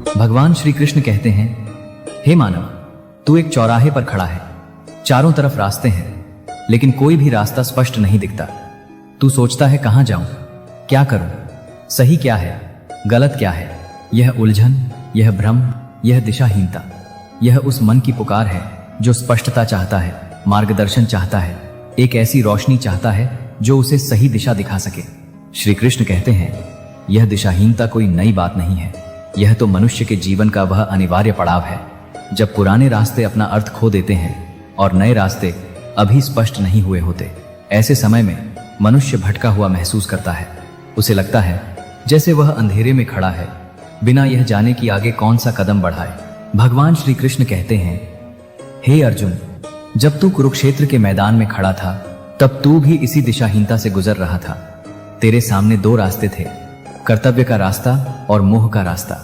भगवान श्री कृष्ण कहते हैं, हे मानव, तू एक चौराहे पर खड़ा है। चारों तरफ रास्ते हैं, लेकिन कोई भी रास्ता स्पष्ट नहीं दिखता। तू सोचता है कहां जाऊं, क्या करूं, सही क्या है, गलत क्या है। यह उलझन, यह भ्रम, यह दिशाहीनता, यह उस मन की पुकार है जो स्पष्टता चाहता है, मार्गदर्शन चाहता है, एक ऐसी रोशनी चाहता है जो उसे सही दिशा दिखा सके। श्री कृष्ण कहते हैं, यह दिशाहीनता कोई नई बात नहीं है। यह तो मनुष्य के जीवन का वह अनिवार्य पड़ाव है जब पुराने रास्ते अपना अर्थ खो देते हैं और नए रास्ते अभी स्पष्ट नहीं हुए होते। ऐसे समय में मनुष्य भटका हुआ महसूस करता है। उसे लगता है जैसे वह अंधेरे में खड़ा है, बिना यह जाने कि आगे कौन सा कदम बढ़ाए। भगवान श्री कृष्ण कहते हैं, हे अर्जुन, जब तू कुरुक्षेत्र के मैदान में खड़ा था तब तू भी इसी दिशाहीनता से गुजर रहा था। तेरे सामने दो रास्ते थे, कर्तव्य का रास्ता और मोह का रास्ता।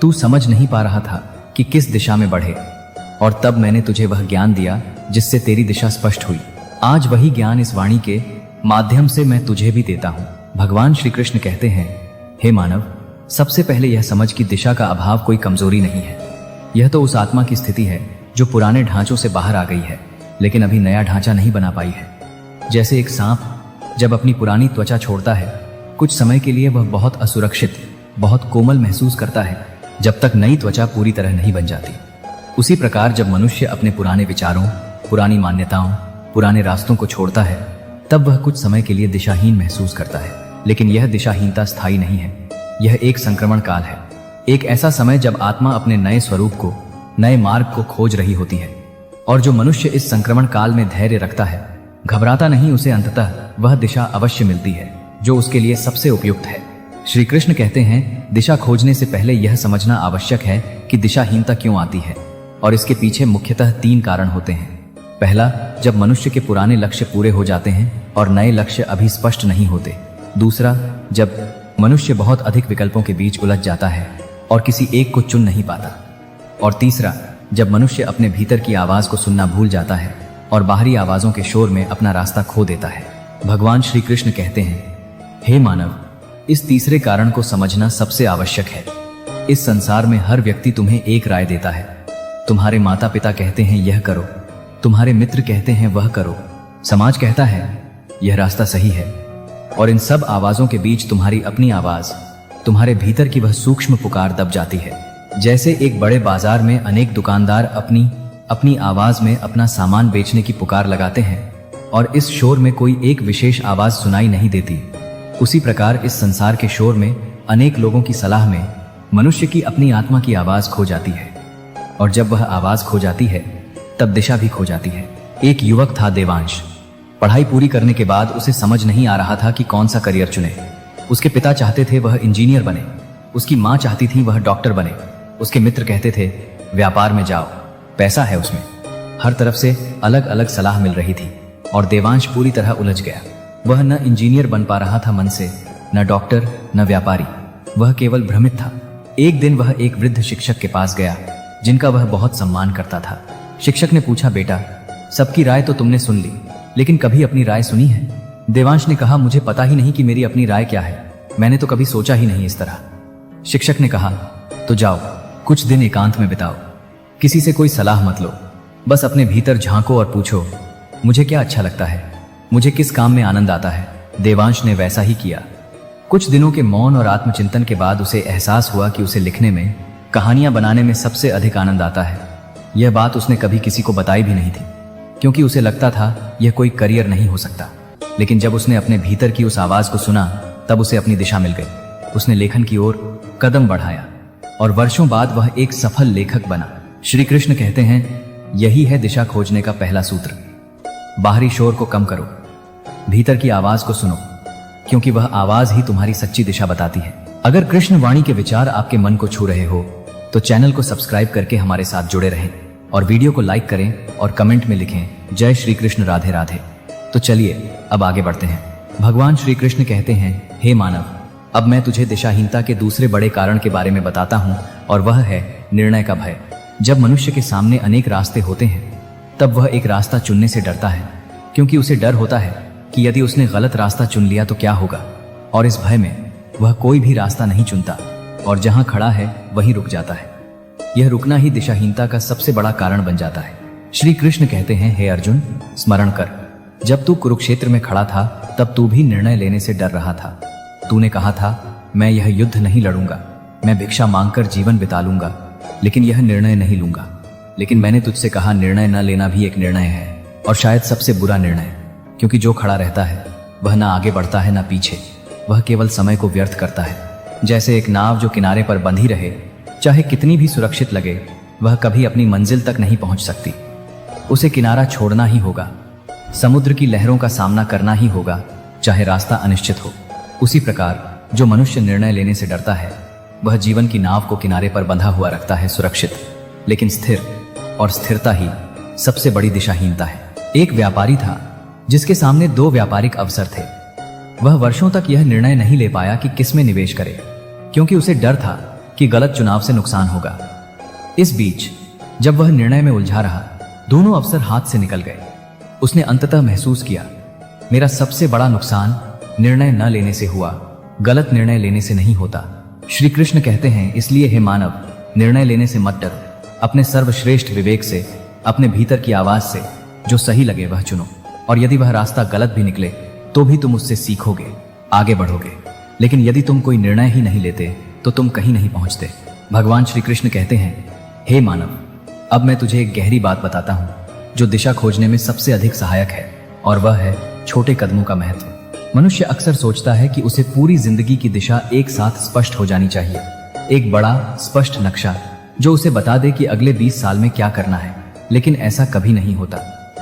तू समझ नहीं पा रहा था कि किस दिशा में बढ़े, और तब मैंने तुझे वह ज्ञान दिया जिससे तेरी दिशा स्पष्ट हुई। आज वही ज्ञान इस वाणी के माध्यम से मैं तुझे भी देता हूं। भगवान श्री कृष्ण कहते हैं, हे मानव, सबसे पहले यह समझ कि दिशा का अभाव कोई कमजोरी नहीं है। यह तो उस आत्मा की स्थिति है जो पुराने ढांचों से बाहर आ गई है, लेकिन अभी नया ढांचा नहीं बना पाई है। जैसे एक सांप जब अपनी पुरानी त्वचा छोड़ता है, कुछ समय के लिए वह बहुत असुरक्षित, बहुत कोमल महसूस करता है, जब तक नई त्वचा पूरी तरह नहीं बन जाती। उसी प्रकार जब मनुष्य अपने पुराने विचारों, पुरानी मान्यताओं, पुराने रास्तों को छोड़ता है, तब वह कुछ समय के लिए दिशाहीन महसूस करता है। लेकिन यह दिशाहीनता स्थायी नहीं है। यह एक संक्रमण काल है, एक ऐसा समय जब आत्मा अपने नए स्वरूप को, नए मार्ग को खोज रही होती है। और जो मनुष्य इस संक्रमण काल में धैर्य रखता है, घबराता नहीं, उसे अंततः वह दिशा अवश्य मिलती है जो उसके लिए सबसे उपयुक्त है। श्री कृष्ण कहते हैं, दिशा खोजने से पहले यह समझना आवश्यक है कि दिशाहीनता क्यों आती है, और इसके पीछे मुख्यतः 3 कारण होते हैं। पहला, जब मनुष्य के पुराने लक्ष्य पूरे हो जाते हैं और नए लक्ष्य अभी स्पष्ट नहीं होते। दूसरा, जब मनुष्य बहुत अधिक विकल्पों के बीच उलझ जाता है और किसी एक को चुन नहीं पाता। और तीसरा, जब मनुष्य अपने भीतर की आवाज को सुनना भूल जाता है और बाहरी आवाजों के शोर में अपना रास्ता खो देता है। भगवान श्री कृष्ण कहते हैं, हे मानव, इस तीसरे कारण को समझना सबसे आवश्यक है। इस संसार में हर व्यक्ति तुम्हें एक राय देता है। तुम्हारे माता पिता कहते हैं यह करो, तुम्हारे मित्र कहते हैं वह करो, समाज कहता है यह रास्ता सही है, और इन सब आवाजों के बीच तुम्हारी अपनी आवाज, तुम्हारे भीतर की वह सूक्ष्म पुकार दब जाती है। जैसे एक बड़े बाजार में अनेक दुकानदार अपनी आवाज में अपना सामान बेचने की पुकार लगाते हैं और इस शोर में कोई एक विशेष आवाज सुनाई नहीं देती, उसी प्रकार इस संसार के शोर में अनेक लोगों की सलाह में मनुष्य की अपनी आत्मा की आवाज खो जाती है। और जब वह आवाज खो जाती है तब दिशा भी खो जाती है। एक युवक था देवांश। पढ़ाई पूरी करने के बाद उसे समझ नहीं आ रहा था कि कौन सा करियर चुने। उसके पिता चाहते थे वह इंजीनियर बने, उसकी माँ चाहती थी वह डॉक्टर बने, उसके मित्र कहते थे व्यापार में जाओ, पैसा है उसमें। हर तरफ से अलग अलग सलाह मिल रही थी और देवांश पूरी तरह उलझ गया। वह न इंजीनियर बन पा रहा था मन से, न डॉक्टर, न व्यापारी। वह केवल भ्रमित था। एक दिन वह एक वृद्ध शिक्षक के पास गया जिनका वह बहुत सम्मान करता था। शिक्षक ने पूछा, बेटा, सबकी राय तो तुमने सुन ली, लेकिन कभी अपनी राय सुनी है? देवांश ने कहा, मुझे पता ही नहीं कि मेरी अपनी राय क्या है, मैंने तो कभी सोचा ही नहीं इस तरह। शिक्षक ने कहा, तो जाओ, कुछ दिन एकांत में बिताओ, किसी से कोई सलाह मत लो, बस अपने भीतर झांको और पूछो, मुझे क्या अच्छा लगता है, मुझे किस काम में आनंद आता है। देवांश ने वैसा ही किया। कुछ दिनों के मौन और आत्मचिंतन के बाद उसे एहसास हुआ कि उसे लिखने में, कहानियां बनाने में सबसे अधिक आनंद आता है। यह बात उसने कभी किसी को बताई भी नहीं थी, क्योंकि उसे लगता था यह कोई करियर नहीं हो सकता। लेकिन जब उसने अपने भीतर की उस आवाज को सुना, तब उसे अपनी दिशा मिल गई। उसने लेखन की ओर कदम बढ़ाया और वर्षों बाद वह एक सफल लेखक बना। श्री कृष्ण कहते हैं, यही है दिशा खोजने का पहला सूत्र। बाहरी शोर को कम करो, भीतर की आवाज को सुनो, क्योंकि वह आवाज ही तुम्हारी सच्ची दिशा बताती है। अगर कृष्ण वाणी के विचार आपके मन को छू रहे हो तो चैनल को सब्सक्राइब करके हमारे साथ जुड़े रहें और वीडियो को लाइक करें और कमेंट में लिखें, जय श्री कृष्ण, राधे राधे। तो चलिए अब आगे बढ़ते हैं। भगवान श्री कृष्ण कहते हैं, हे मानव, अब मैं तुझे दिशाहीनता के दूसरे बड़े कारण के बारे में बताता हूं, और वह है निर्णय का भय। जब मनुष्य के सामने अनेक रास्ते होते हैं तब वह एक रास्ता चुनने से डरता है, क्योंकि उसे डर होता है कि यदि उसने गलत रास्ता चुन लिया तो क्या होगा, और इस भय में वह कोई भी रास्ता नहीं चुनता। और जहां खड़ा है वहीं रुक जाता है। यह रुकना ही दिशाहीनता का सबसे बड़ा कारण बन जाता है। श्री कृष्ण कहते हैं, हे अर्जुन, स्मरण कर, जब तू कुरुक्षेत्र में खड़ा था तब तू भी निर्णय लेने से डर रहा था। तूने कहा था, मैं यह युद्ध नहीं लड़ूंगा, मैं भिक्षा मांगकर जीवन बिता लूंगा, लेकिन यह निर्णय नहीं लूंगा। लेकिन मैंने तुझसे कहा, निर्णय न लेना भी एक निर्णय है, और शायद सबसे बुरा निर्णय, क्योंकि जो खड़ा रहता है वह ना आगे बढ़ता है ना पीछे, वह केवल समय को व्यर्थ करता है। जैसे एक नाव जो किनारे पर बंधी रहे, चाहे कितनी भी सुरक्षित लगे, वह कभी अपनी मंजिल तक नहीं पहुंच सकती। उसे किनारा छोड़ना ही होगा, समुद्र की लहरों का सामना करना ही होगा, चाहे रास्ता अनिश्चित हो। उसी प्रकार जो मनुष्य निर्णय लेने से डरता है, वह जीवन की नाव को किनारे पर बंधा हुआ रखता है, सुरक्षित लेकिन स्थिर, और स्थिरता ही सबसे बड़ी दिशाहीनता है। एक व्यापारी था जिसके सामने 2 व्यापारिक अवसर थे। वह वर्षों तक यह निर्णय नहीं ले पाया कि किस में निवेश करे, क्योंकि उसे डर था कि गलत चुनाव से नुकसान होगा। इस बीच जब वह निर्णय में उलझा रहा, दोनों अवसर हाथ से निकल गए। उसने अंततः महसूस किया, मेरा सबसे बड़ा नुकसान निर्णय न लेने से हुआ, गलत निर्णय लेने से नहीं होता। श्री कृष्ण कहते हैं, इसलिए हे मानव, निर्णय लेने से मत डरो, अपने सर्वश्रेष्ठ विवेक से, अपने भीतर की आवाज से जो सही लगे वह चुनो, और यदि वह रास्ता गलत भी निकले तो भी तुम उससे सीखोगे, आगे बढ़ोगे। लेकिन यदि तुम कोई निर्णय ही नहीं लेते तो तुम कहीं नहीं पहुंचते। भगवान श्री कृष्ण कहते हैं, हे मानव, अब मैं तुझे एक गहरी बात बताता हूं जो दिशा खोजने में सबसे अधिक सहायक है, और वह है छोटे कदमों का महत्व। मनुष्य अक्सर सोचता है कि उसे पूरी जिंदगी की दिशा एक साथ स्पष्ट हो जानी चाहिए, एक बड़ा स्पष्ट नक्शा जो उसे बता दे कि अगले 20 साल में क्या करना है। लेकिन ऐसा कभी नहीं होता।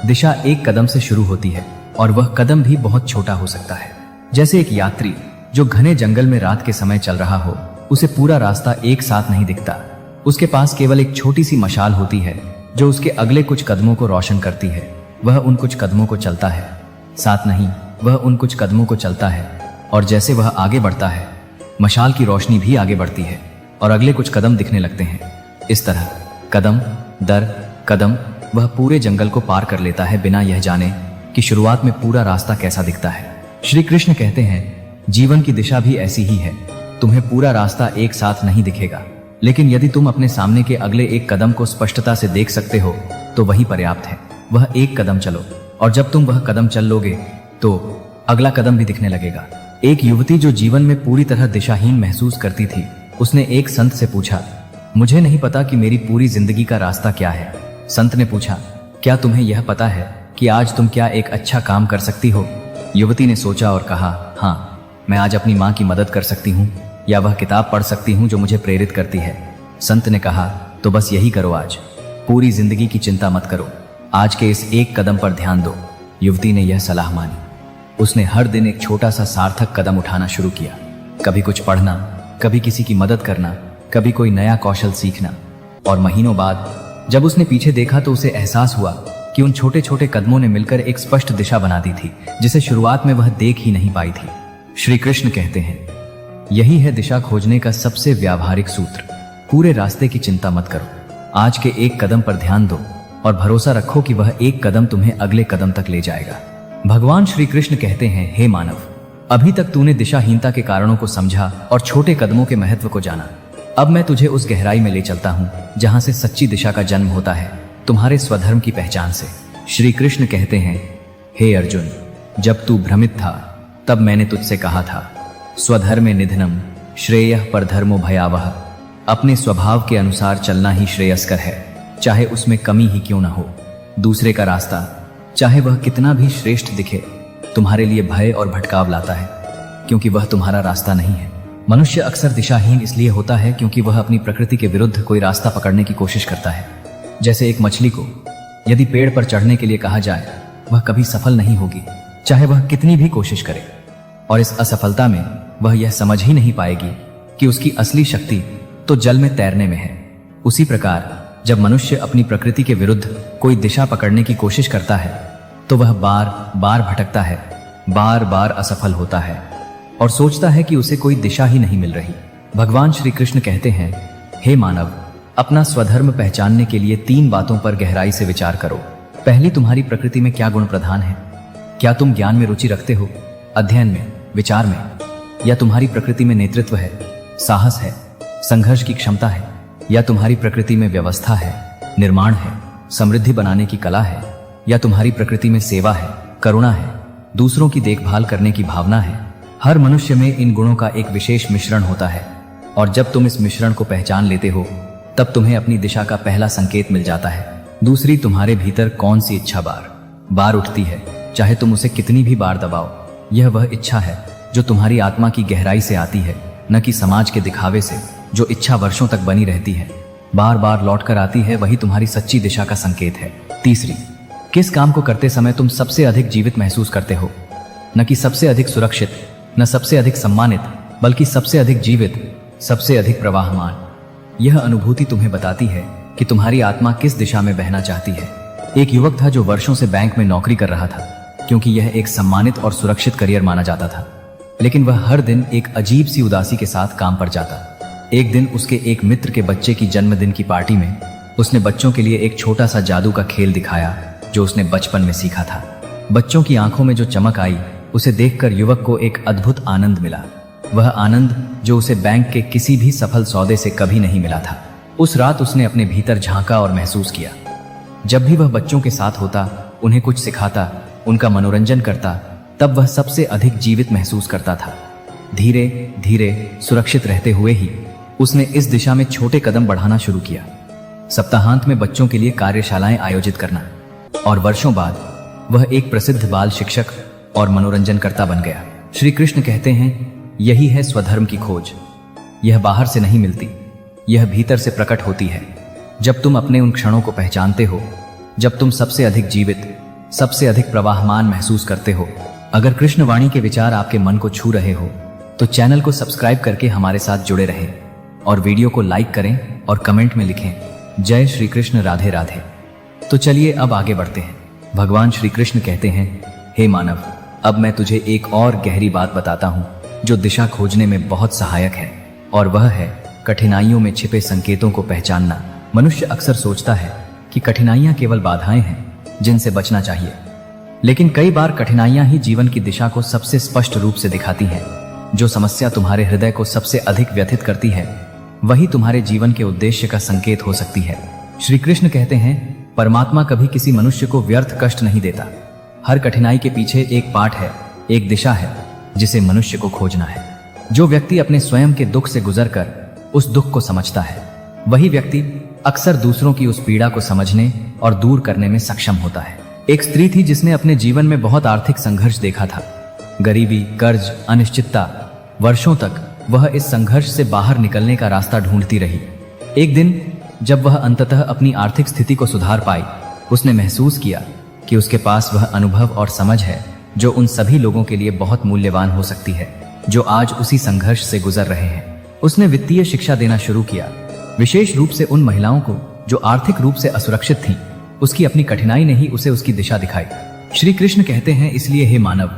दिशा एक कदम से शुरू होती है, और वह कदम भी बहुत छोटा हो सकता है। जैसे एक यात्री जो घने जंगल में रात के समय चल रहा हो, उसे पूरा रास्ता एक साथ नहीं दिखता। उसके पास केवल एक छोटी सी मशाल होती है जो उसके अगले कुछ कदमों को रोशन करती है। वह उन कुछ कदमों को चलता है, साथ नहीं, वह उन कुछ कदमों को चलता है, और जैसे वह आगे बढ़ता है, मशाल की रोशनी भी आगे बढ़ती है और अगले कुछ कदम दिखने लगते हैं। इस तरह कदम दर कदम वह पूरे जंगल को पार कर लेता है, बिना यह जाने कि शुरुआत में पूरा रास्ता कैसा दिखता है। श्री कृष्ण कहते हैं, जीवन की दिशा भी ऐसी ही है। तुम्हें पूरा रास्ता एक साथ नहीं दिखेगा, लेकिन यदि तुम अपने सामने के अगले एक कदम को स्पष्टता से देख सकते हो तो वही पर्याप्त है। वह एक कदम चलो, और जब तुम वह कदम चल लोगे तो अगला कदम भी दिखने लगेगा। एक युवती जो जीवन में पूरी तरह दिशाहीन महसूस करती थी, उसने एक संत से पूछा, मुझे नहीं पता कि मेरी पूरी जिंदगी का रास्ता क्या है। संत ने पूछा, क्या तुम्हें यह पता है कि आज तुम क्या एक अच्छा काम कर सकती हो? युवती ने सोचा और कहा, हाँ, मैं आज अपनी माँ की मदद कर सकती हूँ, या वह किताब पढ़ सकती हूँ जो मुझे प्रेरित करती है। संत ने कहा, तो बस यही करो आज, पूरी जिंदगी की चिंता मत करो, आज के इस एक कदम पर ध्यान दो। युवती ने यह सलाह मानी। उसने हर दिन एक छोटा सा सार्थक कदम उठाना शुरू किया, कभी कुछ पढ़ना, कभी किसी की मदद करना, कभी कोई नया कौशल सीखना। और महीनों बाद जब उसने पीछे देखा तो उसे एहसास हुआ कि उन छोटे छोटे कदमों ने मिलकर एक स्पष्ट दिशा बना दी थी, जिसे शुरुआत में वह देख ही नहीं पाई थी। श्री कृष्ण कहते हैं, यही है दिशा खोजने का सबसे व्यावहारिक सूत्र। पूरे रास्ते की चिंता मत करो, आज के एक कदम पर ध्यान दो और भरोसा रखो कि वह एक कदम तुम्हें अगले कदम तक ले जाएगा। भगवान श्री कृष्ण कहते हैं, हे मानव, अभी तक तूने दिशाहीनता के कारणों को समझा और छोटे कदमों के महत्व को जाना। अब मैं तुझे उस गहराई में ले चलता हूँ जहां से सच्ची दिशा का जन्म होता है, तुम्हारे स्वधर्म की पहचान से। श्री कृष्ण कहते हैं, हे अर्जुन, जब तू भ्रमित था तब मैंने तुझसे कहा था, स्वधर्मे निधनम श्रेयः परधर्मो भयावह। अपने स्वभाव के अनुसार चलना ही श्रेयस्कर है, चाहे उसमें कमी ही क्यों ना हो। दूसरे का रास्ता, चाहे वह कितना भी श्रेष्ठ दिखे, तुम्हारे लिए भय और भटकाव लाता है, क्योंकि वह तुम्हारा रास्ता नहीं है। मनुष्य अक्सर दिशाहीन इसलिए होता है क्योंकि वह अपनी प्रकृति के विरुद्ध कोई रास्ता पकड़ने की कोशिश करता है। जैसे एक मछली को यदि पेड़ पर चढ़ने के लिए कहा जाए, वह कभी सफल नहीं होगी, चाहे वह कितनी भी कोशिश करे, और इस असफलता में वह यह समझ ही नहीं पाएगी कि उसकी असली शक्ति तो जल में तैरने में है। उसी प्रकार जब मनुष्य अपनी प्रकृति के विरुद्ध कोई दिशा पकड़ने की कोशिश करता है तो वह बार बार भटकता है, बार बार असफल होता है और सोचता है कि उसे कोई दिशा ही नहीं मिल रही। भगवान श्री कृष्ण कहते हैं, हे मानव, अपना स्वधर्म पहचानने के लिए 3 बातों पर गहराई से विचार करो। पहली, तुम्हारी प्रकृति में क्या गुण प्रधान है? क्या तुम ज्ञान में रुचि रखते हो, अध्ययन में, विचार में, या तुम्हारी प्रकृति में नेतृत्व है, साहस है, संघर्ष की क्षमता है, या तुम्हारी प्रकृति में व्यवस्था है, निर्माण है, समृद्धि बनाने की कला है, या तुम्हारी प्रकृति में सेवा है, करुणा है, दूसरों की देखभाल करने की भावना है। हर मनुष्य में इन गुणों का एक विशेष मिश्रण होता है, और जब तुम इस मिश्रण को पहचान लेते हो तब तुम्हें अपनी दिशा का पहला संकेत मिल जाता है। दूसरी, तुम्हारे भीतर कौन सी इच्छा बार बार उठती है, चाहे तुम उसे कितनी भी बार दबाओ। यह वह इच्छा है जो तुम्हारी आत्मा की गहराई से आती है, न कि समाज के दिखावे से। जो इच्छा वर्षों तक बनी रहती है, बार बार लौट कर आती है, वही तुम्हारी सच्ची दिशा का संकेत है। तीसरी, किस काम को करते समय तुम सबसे अधिक जीवित महसूस करते हो? न कि सबसे अधिक सुरक्षित, न सबसे अधिक सम्मानित, बल्कि सबसे अधिक जीवित, सबसे अधिक प्रवाहमान। यह अनुभूति तुम्हें बताती है कि तुम्हारी आत्मा किस दिशा में बहना चाहती है। एक युवक था जो वर्षों से बैंक में नौकरी कर रहा था, क्योंकि यह एक सम्मानित और सुरक्षित करियर माना जाता था। लेकिन वह हर दिन एक अजीब सी उदासी के साथ काम पर जाता। एक दिन उसके एक मित्र के बच्चे की जन्मदिन की पार्टी में उसने बच्चों के लिए एक छोटा सा जादू का खेल दिखाया जो उसने बचपन में सीखा था। बच्चों की आंखों में जो चमक आई, उसे देखकर युवक को एक अद्भुत आनंद मिला। वह आनंद जो उसे बैंक के किसी भी सफल सौदे से कभी नहीं मिला था। उस रात उसने अपने भीतर झांका और महसूस किया। जब भी वह बच्चों के साथ होता, उन्हें कुछ सिखाता, उनका मनोरंजन करता, तब वह सबसे अधिक जीवित महसूस करता था। धीरे धीरे सुरक्षित रहते हुए ही उसने इस दिशा में छोटे कदम बढ़ाना शुरू किया। सप्ताहांत में बच्चों के लिए कार्यशालाएं आयोजित करना, और वर्षों बाद वह एक प्रसिद्ध बाल शिक्षक और मनोरंजनकर्ता बन गया। श्री कृष्ण कहते हैं, यही है स्वधर्म की खोज। यह बाहर से नहीं मिलती, यह भीतर से प्रकट होती है। जब तुम अपने उन क्षणों को पहचानते हो जब तुम सबसे अधिक जीवित, सबसे अधिक प्रवाहमान महसूस करते हो। अगर कृष्णवाणी के विचार आपके मन को छू रहे हो तो चैनल को सब्सक्राइब करके हमारे साथ जुड़े रहें और वीडियो को लाइक करें और कमेंट में लिखें, जय श्री कृष्ण, राधे राधे। तो चलिए अब आगे बढ़ते हैं। भगवान श्री कृष्ण कहते हैं, हे मानव, अब मैं तुझे एक और गहरी बात बताता हूँ जो दिशा खोजने में बहुत सहायक है, और वह है कठिनाइयों में छिपे संकेतों को पहचानना। मनुष्य अक्सर सोचता है कि कठिनाइयां केवल बाधाएं हैं जिनसे बचना चाहिए, लेकिन कई बार कठिनाइयां ही जीवन की दिशा को सबसे स्पष्ट रूप से दिखाती हैं। जो समस्या तुम्हारे हृदय को सबसे अधिक व्यथित करती है, वही तुम्हारे जीवन के उद्देश्य का संकेत हो सकती है। श्री कृष्ण कहते हैं, परमात्मा कभी किसी मनुष्य को व्यर्थ कष्ट नहीं देता। हर कठिनाई के पीछे एक पाठ है, एक दिशा है जिसे मनुष्य को खोजना है। जो व्यक्ति अपने स्वयं के दुख से गुजरकर उस दुख को समझता है, वही व्यक्ति अक्सर दूसरों की उस पीड़ा को समझने और दूर करने में सक्षम होता है। एक स्त्री थी जिसने अपने जीवन में बहुत आर्थिक संघर्ष देखा था। गरीबी, कर्ज, अनिश्चितता। वर्षों तक वह इस संघर्ष से बाहर निकलने का रास्ता ढूंढती रही। एक दिन जब वह अंततः अपनी आर्थिक स्थिति को सुधार पाई, उसने महसूस किया कि उसके पास वह अनुभव और समझ है जो उन सभी लोगों के लिए बहुत मूल्यवान हो सकती है जो आज उसी संघर्ष से गुजर रहे हैं। उसने वित्तीय शिक्षा देना शुरू किया, विशेष रूप से उन महिलाओं को जो आर्थिक रूप से असुरक्षित थीं। उसकी अपनी कठिनाई ने ही उसे उसकी दिशा दिखाई। श्री कृष्ण कहते हैं, इसलिए हे मानव,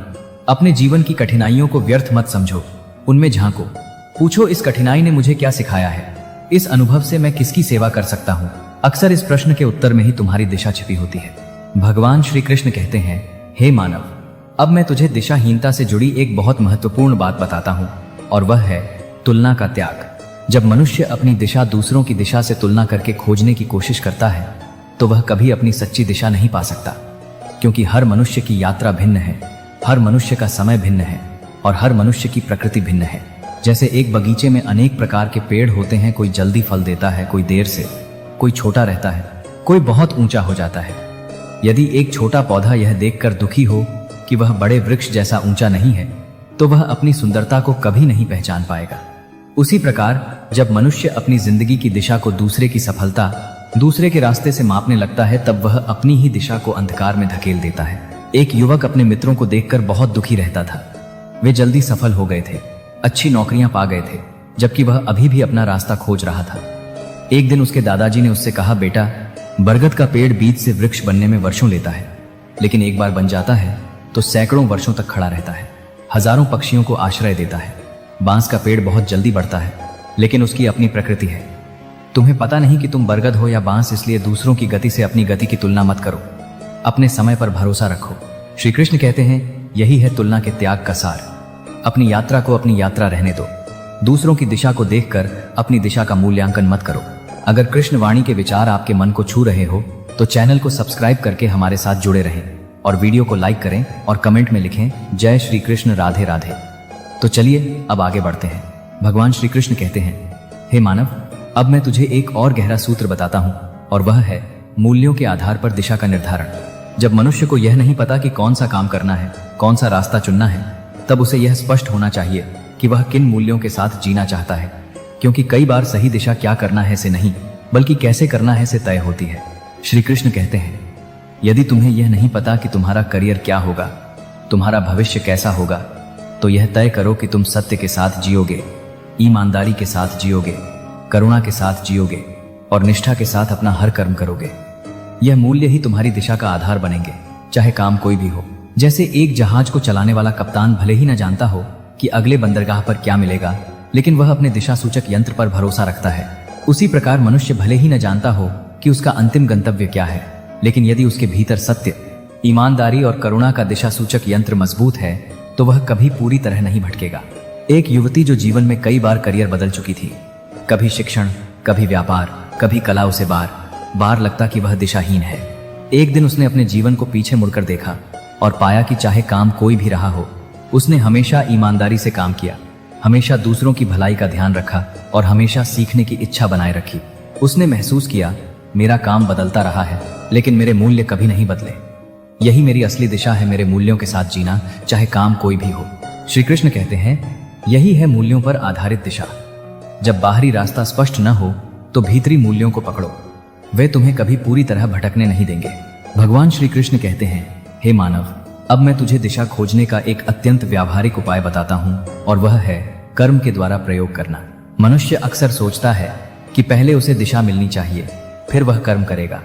अपने जीवन की कठिनाइयों को व्यर्थ मत समझो, उनमें झांको। पूछो, इस कठिनाई ने मुझे क्या सिखाया है? इस अनुभव से मैं किसकी सेवा कर सकता हूँ? अक्सर इस प्रश्न के उत्तर में ही तुम्हारी दिशा छिपी होती है। भगवान श्री कृष्ण कहते हैं, हे मानव, अब मैं तुझे दिशाहीनता से जुड़ी एक बहुत महत्वपूर्ण बात बताता हूँ, और वह है तुलना का त्याग। जब मनुष्य अपनी दिशा दूसरों की दिशा से तुलना करके खोजने की कोशिश करता है तो वह कभी अपनी सच्ची दिशा नहीं पा सकता, क्योंकि हर मनुष्य की यात्रा भिन्न है, हर मनुष्य का समय भिन्न है, और हर मनुष्य की प्रकृति भिन्न है। जैसे एक बगीचे में अनेक प्रकार के पेड़ होते हैं, कोई जल्दी फल देता है, कोई देर से, कोई छोटा रहता है, कोई बहुत ऊंचा हो जाता है। यदि एक छोटा पौधा यह देखकर दुखी हो कि वह बड़े वृक्ष जैसा ऊंचा नहीं है, तो वह अपनी सुंदरता को कभी नहीं पहचान पाएगा। उसी प्रकार जब मनुष्य अपनी जिंदगी की दिशा को दूसरे की सफलता, दूसरे के रास्ते से मापने लगता है, तब वह अपनी ही दिशा को अंधकार में धकेल देता है। एक युवक अपने मित्रों को देखकर बहुत दुखी रहता था। वे जल्दी सफल हो गए थे, अच्छी नौकरियां पा गए थे, जबकि वह अभी भी अपना रास्ता खोज रहा था। एक दिन उसके दादाजी ने उससे कहा, बेटा, बरगद का पेड़ बीज से वृक्ष बनने में वर्षों लेता है, लेकिन एक बार बन जाता है तो सैकड़ों वर्षों तक खड़ा रहता है, हजारों पक्षियों को आश्रय देता है। बांस का पेड़ बहुत जल्दी बढ़ता है, लेकिन उसकी अपनी प्रकृति है। तुम्हें पता नहीं कि तुम बरगद हो या बांस, इसलिए दूसरों की गति से अपनी गति की तुलना मत करो, अपने समय पर भरोसा रखो। श्री कृष्ण कहते हैं, यही है तुलना के त्याग का सार। अपनी यात्रा को अपनी यात्रा रहने दो। दूसरों की दिशा को देखकर अपनी दिशा का मूल्यांकन मत करो। अगर कृष्ण वाणी के विचार आपके मन को छू रहे हो तो चैनल को सब्सक्राइब करके हमारे साथ जुड़े रहें और वीडियो को लाइक करें और कमेंट में लिखें जय श्री कृष्ण, राधे राधे। तो चलिए अब आगे बढ़ते हैं। भगवान श्री कृष्ण कहते हैं, हे मानव, अब मैं तुझे एक और गहरा सूत्र बताता हूं और वह है मूल्यों के आधार पर दिशा का निर्धारण। जब मनुष्य को यह नहीं पता कि कौन सा काम करना है, कौन सा रास्ता चुनना है, तब उसे यह स्पष्ट होना चाहिए कि वह किन मूल्यों के साथ जीना चाहता है, क्योंकि कई बार सही दिशा क्या करना है से नहीं बल्कि कैसे करना है से तय होती है। श्री कृष्ण कहते हैं, यदि तुम्हें यह नहीं पता कि तुम्हारा करियर क्या होगा, तुम्हारा भविष्य कैसा होगा, तो यह तय करो कि तुम सत्य के साथ जियोगे, ईमानदारी के साथ जियोगे, करुणा के साथ जियोगे और निष्ठा के साथ अपना हर कर्म करोगे। यह मूल्य ही तुम्हारी दिशा का आधार बनेंगे, चाहे काम कोई भी हो। जैसे एक जहाज को चलाने वाला कप्तान भले ही न जानता हो कि अगले बंदरगाह पर क्या मिलेगा, लेकिन वह अपने दिशा सूचक यंत्र पर भरोसा रखता है। उसी प्रकार मनुष्य भले ही न जानता हो कि उसका अंतिम गंतव्य क्या है, लेकिन यदि उसके भीतर सत्य, ईमानदारी और करुणा का दिशा सूचक यंत्र मजबूत है तो वह कभी पूरी तरह नहीं भटकेगा। एक युवती जो जीवन में कई बार करियर बदल चुकी थी, कभी शिक्षण, कभी व्यापार, कभी कला, उसे बार बार लगता कि वह दिशाहीन है। एक दिन उसने अपने जीवन को पीछे मुड़कर देखा और पाया कि चाहे काम कोई भी रहा हो, उसने हमेशा ईमानदारी से काम किया, हमेशा दूसरों की भलाई का ध्यान रखा और हमेशा सीखने की इच्छा बनाए रखी। उसने महसूस किया, मेरा काम बदलता रहा है लेकिन मेरे मूल्य कभी नहीं बदले। यही मेरी असली दिशा है, मेरे मूल्यों के साथ जीना, चाहे काम कोई भी हो। श्री कृष्ण कहते हैं, यही है मूल्यों पर आधारित दिशा। जब बाहरी रास्ता स्पष्ट न हो तो भीतरी मूल्यों को पकड़ो, वे तुम्हें कभी पूरी तरह भटकने नहीं देंगे। भगवान श्री कृष्ण कहते हैं, हे मानव, अब मैं तुझे दिशा खोजने का एक अत्यंत व्यावहारिक उपाय बताता हूं और वह है कर्म के द्वारा प्रयोग करना। मनुष्य अक्सर सोचता है कि पहले उसे दिशा मिलनी चाहिए, फिर वह कर्म करेगा,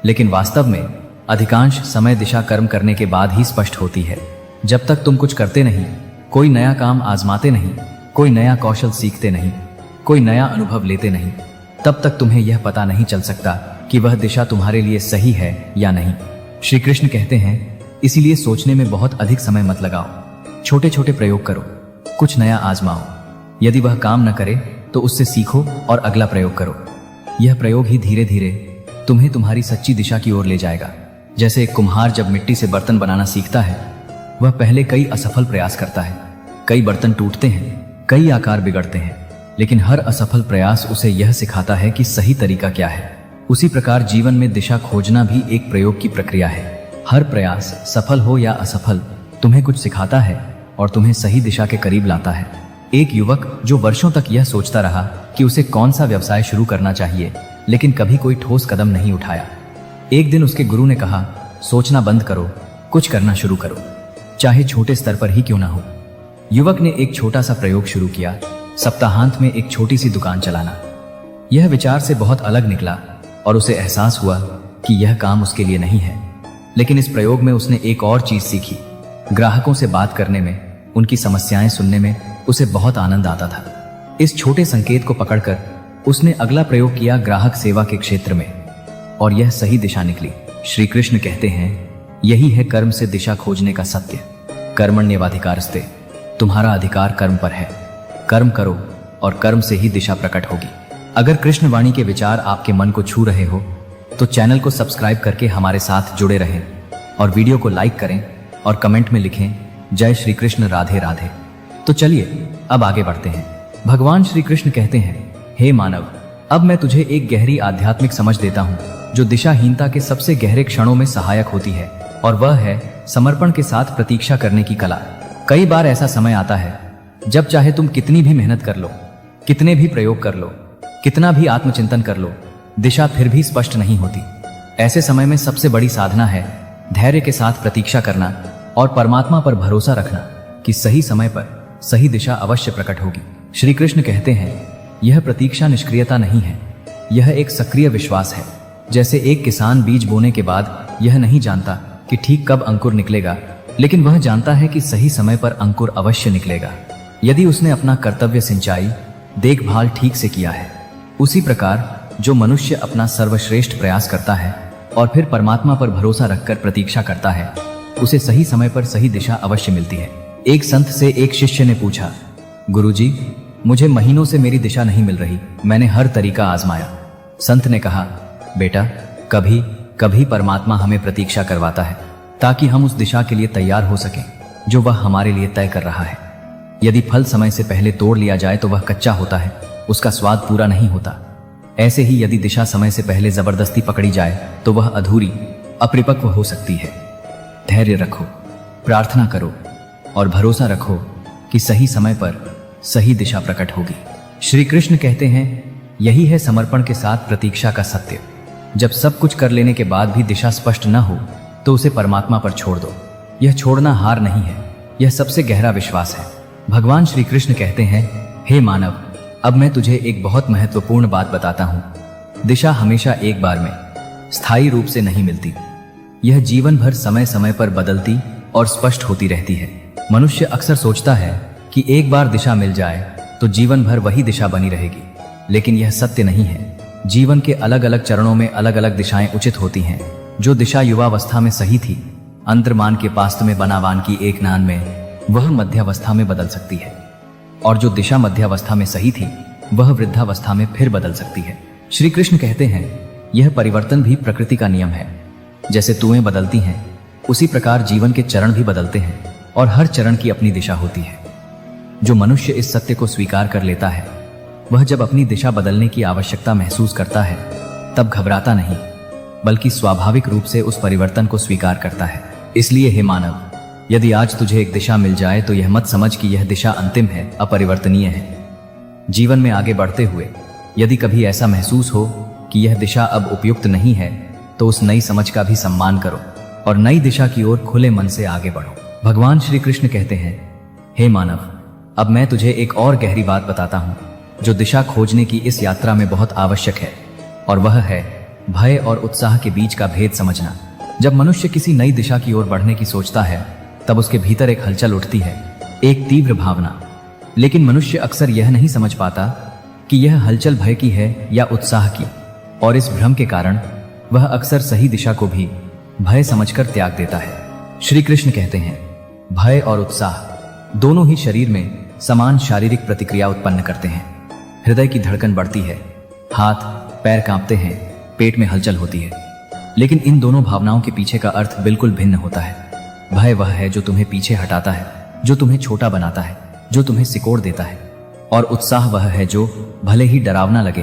लेकिन वास्तव में अधिकांश समय दिशा कर्म करने के बाद ही स्पष्ट होती है। जब तक तुम कुछ करते नहीं, कोई नया काम आजमाते नहीं, कोई नया कौशल सीखते नहीं, कोई नया अनुभव लेते नहीं, तब तक तुम्हें यह पता नहीं चल सकता कि वह दिशा तुम्हारे लिए सही है या नहीं। श्री कृष्ण कहते हैं, इसीलिए सोचने में बहुत अधिक समय मत लगाओ, छोटे छोटे प्रयोग करो, कुछ नया आजमाओ। यदि वह काम न करे तो उससे सीखो और अगला प्रयोग करो। यह प्रयोग ही धीरे धीरे तुम्हें तुम्हारी सच्ची दिशा की ओर ले जाएगा। जैसे एक कुम्हार जब मिट्टी से बर्तन बनाना सीखता है, वह पहले कई असफल प्रयास करता है, कई बर्तन टूटते हैं, कई आकार बिगड़ते हैं, लेकिन हर असफल प्रयास उसे यह सिखाता है कि सही तरीका क्या है। उसी प्रकार जीवन में दिशा खोजना भी एक प्रयोग की प्रक्रिया है। हर प्रयास, सफल हो या असफल, तुम्हें कुछ सिखाता है और तुम्हें सही दिशा के करीब लाता है। एक युवक जो वर्षों तक यह सोचता रहा कि उसे कौन सा व्यवसाय शुरू करना चाहिए, लेकिन कभी कोई ठोस कदम नहीं उठाया। एक दिन उसके गुरु ने कहा, सोचना बंद करो, कुछ करना शुरू करो, चाहे छोटे स्तर पर ही क्यों ना हो। युवक ने एक छोटा सा प्रयोग शुरू किया, सप्ताहांत में एक छोटी सी दुकान चलाना। यह विचार से बहुत अलग निकला और उसे एहसास हुआ कि यह काम उसके लिए नहीं है, लेकिन इस प्रयोग में उसने एक और चीज सीखी। ग्राहकों से बात करने में, उनकी समस्याएं सुनने में उसे बहुत आनंद आता था। इस छोटे संकेत को पकड़कर उसने अगला प्रयोग किया ग्राहक सेवा के क्षेत्र में, और यह सही दिशा निकली। श्री कृष्ण कहते हैं, यही है कर्म से दिशा खोजने का सत्य। कर्मण्येवाधिकारस्ते, तुम्हारा अधिकार कर्म पर है। कर्म करो और कर्म से ही दिशा प्रकट होगी। अगर कृष्ण वाणी के विचार आपके मन को छू रहे हो तो चैनल को सब्सक्राइब करके हमारे साथ जुड़े रहें और वीडियो को लाइक करें और कमेंट में लिखें जय श्री कृष्ण, राधे राधे। तो चलिए अब आगे बढ़ते हैं। भगवान श्री कृष्ण कहते हैं, हे मानव, अब मैं तुझे एक गहरी आध्यात्मिक समझ देता हूँ जो दिशाहीनता के सबसे गहरे क्षणों में सहायक होती है, और वह है समर्पण के साथ प्रतीक्षा करने की कला। कई बार ऐसा समय आता है जब चाहे तुम कितनी भी मेहनत कर लो, कितने भी प्रयोग कर लो, कितना भी आत्मचिंतन कर लो, दिशा फिर भी स्पष्ट नहीं होती। ऐसे समय में सबसे बड़ी साधना है धैर्य के साथ प्रतीक्षा करना और परमात्मा पर भरोसा रखना कि सही समय पर सही दिशा अवश्य प्रकट होगी। श्री कृष्ण कहते हैं, यह प्रतीक्षा निष्क्रियता नहीं है, यह एक सक्रिय विश्वास है। जैसे एक किसान बीज बोने के बाद यह नहीं जानता कि ठीक कब अंकुर निकलेगा, लेकिन वह जानता है कि सही समय पर अंकुर अवश्य निकलेगा यदि उसने अपना कर्तव्य सिंचाई, देखभाल ठीक से किया है। उसी प्रकार जो मनुष्य अपना सर्वश्रेष्ठ प्रयास करता है और फिर परमात्मा पर भरोसा रखकर प्रतीक्षा करता है, उसे सही समय पर सही दिशा अवश्य मिलती है। एक संत से एक शिष्य ने पूछा, गुरुजी, मुझे महीनों से मेरी दिशा नहीं मिल रही। मैंने हर तरीका आजमाया। संत ने कहा, बेटा, कभी कभी परमात्मा हमें प्रतीक्षा करवाता है ताकि हम उस दिशा के लिए तैयार हो सकें जो वह हमारे लिए तय कर रहा है। यदि फल समय से पहले तोड़ लिया जाए तो वह कच्चा होता है, उसका स्वाद पूरा नहीं होता। ऐसे ही यदि दिशा समय से पहले जबरदस्ती पकड़ी जाए तो वह अधूरी, अपरिपक्व हो सकती है। धैर्य रखो, प्रार्थना करो और भरोसा रखो कि सही समय पर सही दिशा प्रकट होगी। श्री कृष्ण कहते हैं, यही है समर्पण के साथ प्रतीक्षा का सत्य। जब सब कुछ कर लेने के बाद भी दिशा स्पष्ट न हो तो उसे परमात्मा पर छोड़ दो। यह छोड़ना हार नहीं है, यह सबसे गहरा विश्वास है। भगवान श्री कृष्ण कहते हैं, हे मानव, अब मैं तुझे एक बहुत महत्वपूर्ण बात बताता हूं। दिशा हमेशा एक बार में स्थायी रूप से नहीं मिलती। यह जीवन भर समय समय पर बदलती और स्पष्ट होती रहती है। मनुष्य अक्सर सोचता है कि एक बार दिशा मिल जाए तो जीवन भर वही दिशा बनी रहेगी, लेकिन यह सत्य नहीं है। जीवन के अलग अलग चरणों में अलग अलग दिशाएं उचित होती हैं। जो दिशा युवावस्था में सही थी, अंतर्मान के पास्त में बनावान की एक नान में, वह मध्यावस्था में बदल सकती है। और जो दिशा मध्यावस्था में सही थी, वह वृद्धावस्था में फिर बदल सकती है। श्री कृष्ण कहते हैं, यह परिवर्तन भी प्रकृति का नियम है। जैसे तुएं बदलती हैं, उसी प्रकार जीवन के चरण भी बदलते हैं और हर चरण की अपनी दिशा होती है। जो मनुष्य इस सत्य को स्वीकार कर लेता है, वह जब अपनी दिशा बदलने की आवश्यकता महसूस करता है, तब घबराता नहीं, बल्कि स्वाभाविक रूप से उस परिवर्तन को स्वीकार करता है। इसलिए हे मानव, यदि आज तुझे एक दिशा मिल जाए तो यह मत समझ कि यह दिशा अंतिम है, अपरिवर्तनीय है। जीवन में आगे बढ़ते हुए यदि कभी ऐसा महसूस हो कि यह दिशा अब उपयुक्त नहीं है, तो उस नई समझ का भी सम्मान करो और नई दिशा की ओर खुले मन से आगे बढ़ो। भगवान श्री कृष्ण कहते हैं, हे मानव, अब मैं तुझे एक और गहरी बात बताता हूं जो दिशा खोजने की इस यात्रा में बहुत आवश्यक है, और वह है भय और उत्साह के बीच का भेद समझना। जब मनुष्य किसी नई दिशा की ओर बढ़ने की सोचता है, तब उसके भीतर एक हलचल उठती है, एक तीव्र भावना। लेकिन मनुष्य अक्सर यह नहीं समझ पाता कि यह हलचल भय की है या उत्साह की, और इस भ्रम के कारण वह अक्सर सही दिशा को भी भय समझकर त्याग देता है। श्री कृष्ण कहते हैं, भय और उत्साह दोनों ही शरीर में समान शारीरिक प्रतिक्रिया उत्पन्न करते हैं। हृदय की धड़कन बढ़ती है, हाथ पैर कांपते हैं, पेट में हलचल होती है। लेकिन इन दोनों भावनाओं के पीछे का अर्थ बिल्कुल भिन्न होता है। भय वह है जो तुम्हें पीछे हटाता है, जो तुम्हें छोटा बनाता है, जो तुम्हें सिकोड़ देता है। और उत्साह वह है जो भले ही डरावना लगे,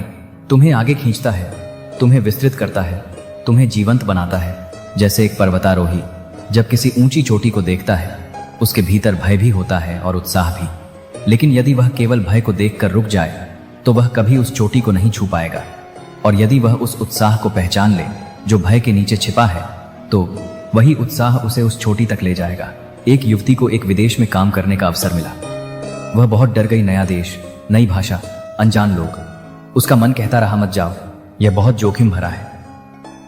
तुम्हें आगे खींचता है, तुम्हें विस्तृत करता है, तुम्हें जीवंत बनाता है। जैसे एक पर्वतारोही जब किसी ऊंची चोटी को देखता है, उसके भीतर भय भी होता है और उत्साह भी। लेकिन यदि वह केवल भय को देखकर रुक जाए तो वह कभी उस चोटी को नहीं छू पाएगा। और यदि वह उस उत्साह को पहचान ले जो भय के नीचे छिपा है, तो वही उत्साह उसे उस चोटी तक ले जाएगा। एक युवती को एक विदेश में काम करने का अवसर मिला। वह बहुत डर गई। नया देश, नई भाषा, अनजान लोग। उसका मन कहता रहा, मत जाओ, यह बहुत जोखिम भरा है।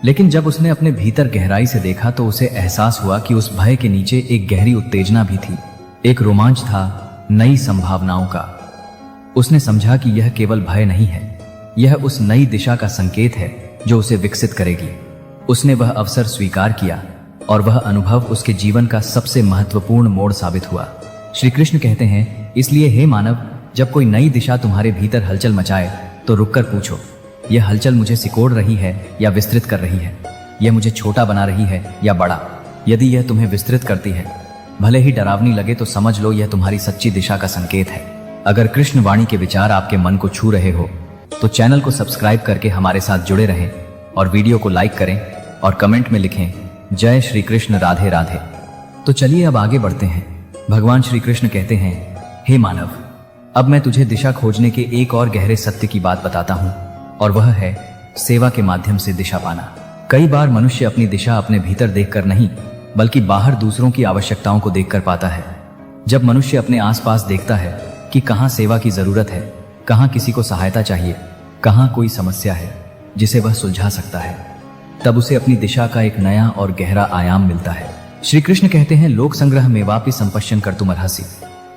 लेकिन जब उसने अपने भीतर गहराई से देखा तो उसे एहसास हुआ कि उस भय के नीचे एक गहरी उत्तेजना भी थी, एक रोमांच था नई संभावनाओं का। उसने समझा कि यह केवल भय नहीं है, यह उस नई दिशा का संकेत है जो उसे विकसित करेगी। उसने वह अवसर स्वीकार किया और वह अनुभव उसके जीवन का सबसे महत्वपूर्ण मोड़ साबित हुआ। श्री कृष्ण कहते हैं, इसलिए हे मानव, जब कोई नई दिशा तुम्हारे भीतर हलचल मचाए तो रुककर पूछो, यह हलचल मुझे सिकोड़ रही है या विस्तृत कर रही है? यह मुझे छोटा बना रही है या बड़ा? यदि यह तुम्हें विस्तृत करती है, भले ही डरावनी लगे, तो समझ लो यह तुम्हारी सच्ची दिशा का संकेत है। अगर कृष्ण वाणी के विचार आपके मन को छू रहे हो तो चैनल को सब्सक्राइब करके हमारे साथ जुड़े रहें और वीडियो को लाइक करें और कमेंट में लिखें, जय श्री कृष्ण, राधे राधे। तो चलिए अब आगे बढ़ते हैं। भगवान श्री कृष्ण कहते हैं, हे मानव, अब मैं तुझे दिशा खोजने के एक और गहरे सत्य की बात बताता हूं, और वह है सेवा के माध्यम से दिशा पाना। कई बार मनुष्य अपनी दिशा अपने भीतर देखकर नहीं, बल्कि बाहर दूसरों की आवश्यकताओं को देखकर पाता है। जब मनुष्य अपने आसपास देखता है कि कहां सेवा की जरूरत है, कहां किसी को सहायता चाहिए, कहां कोई समस्या है जिसे वह सुलझा सकता है, तब उसे अपनी दिशा का एक नया और गहरा आयाम मिलता है। श्री कृष्ण कहते हैं, लोक संग्रह में वापि संपश्यन कर्तुमर्हसि।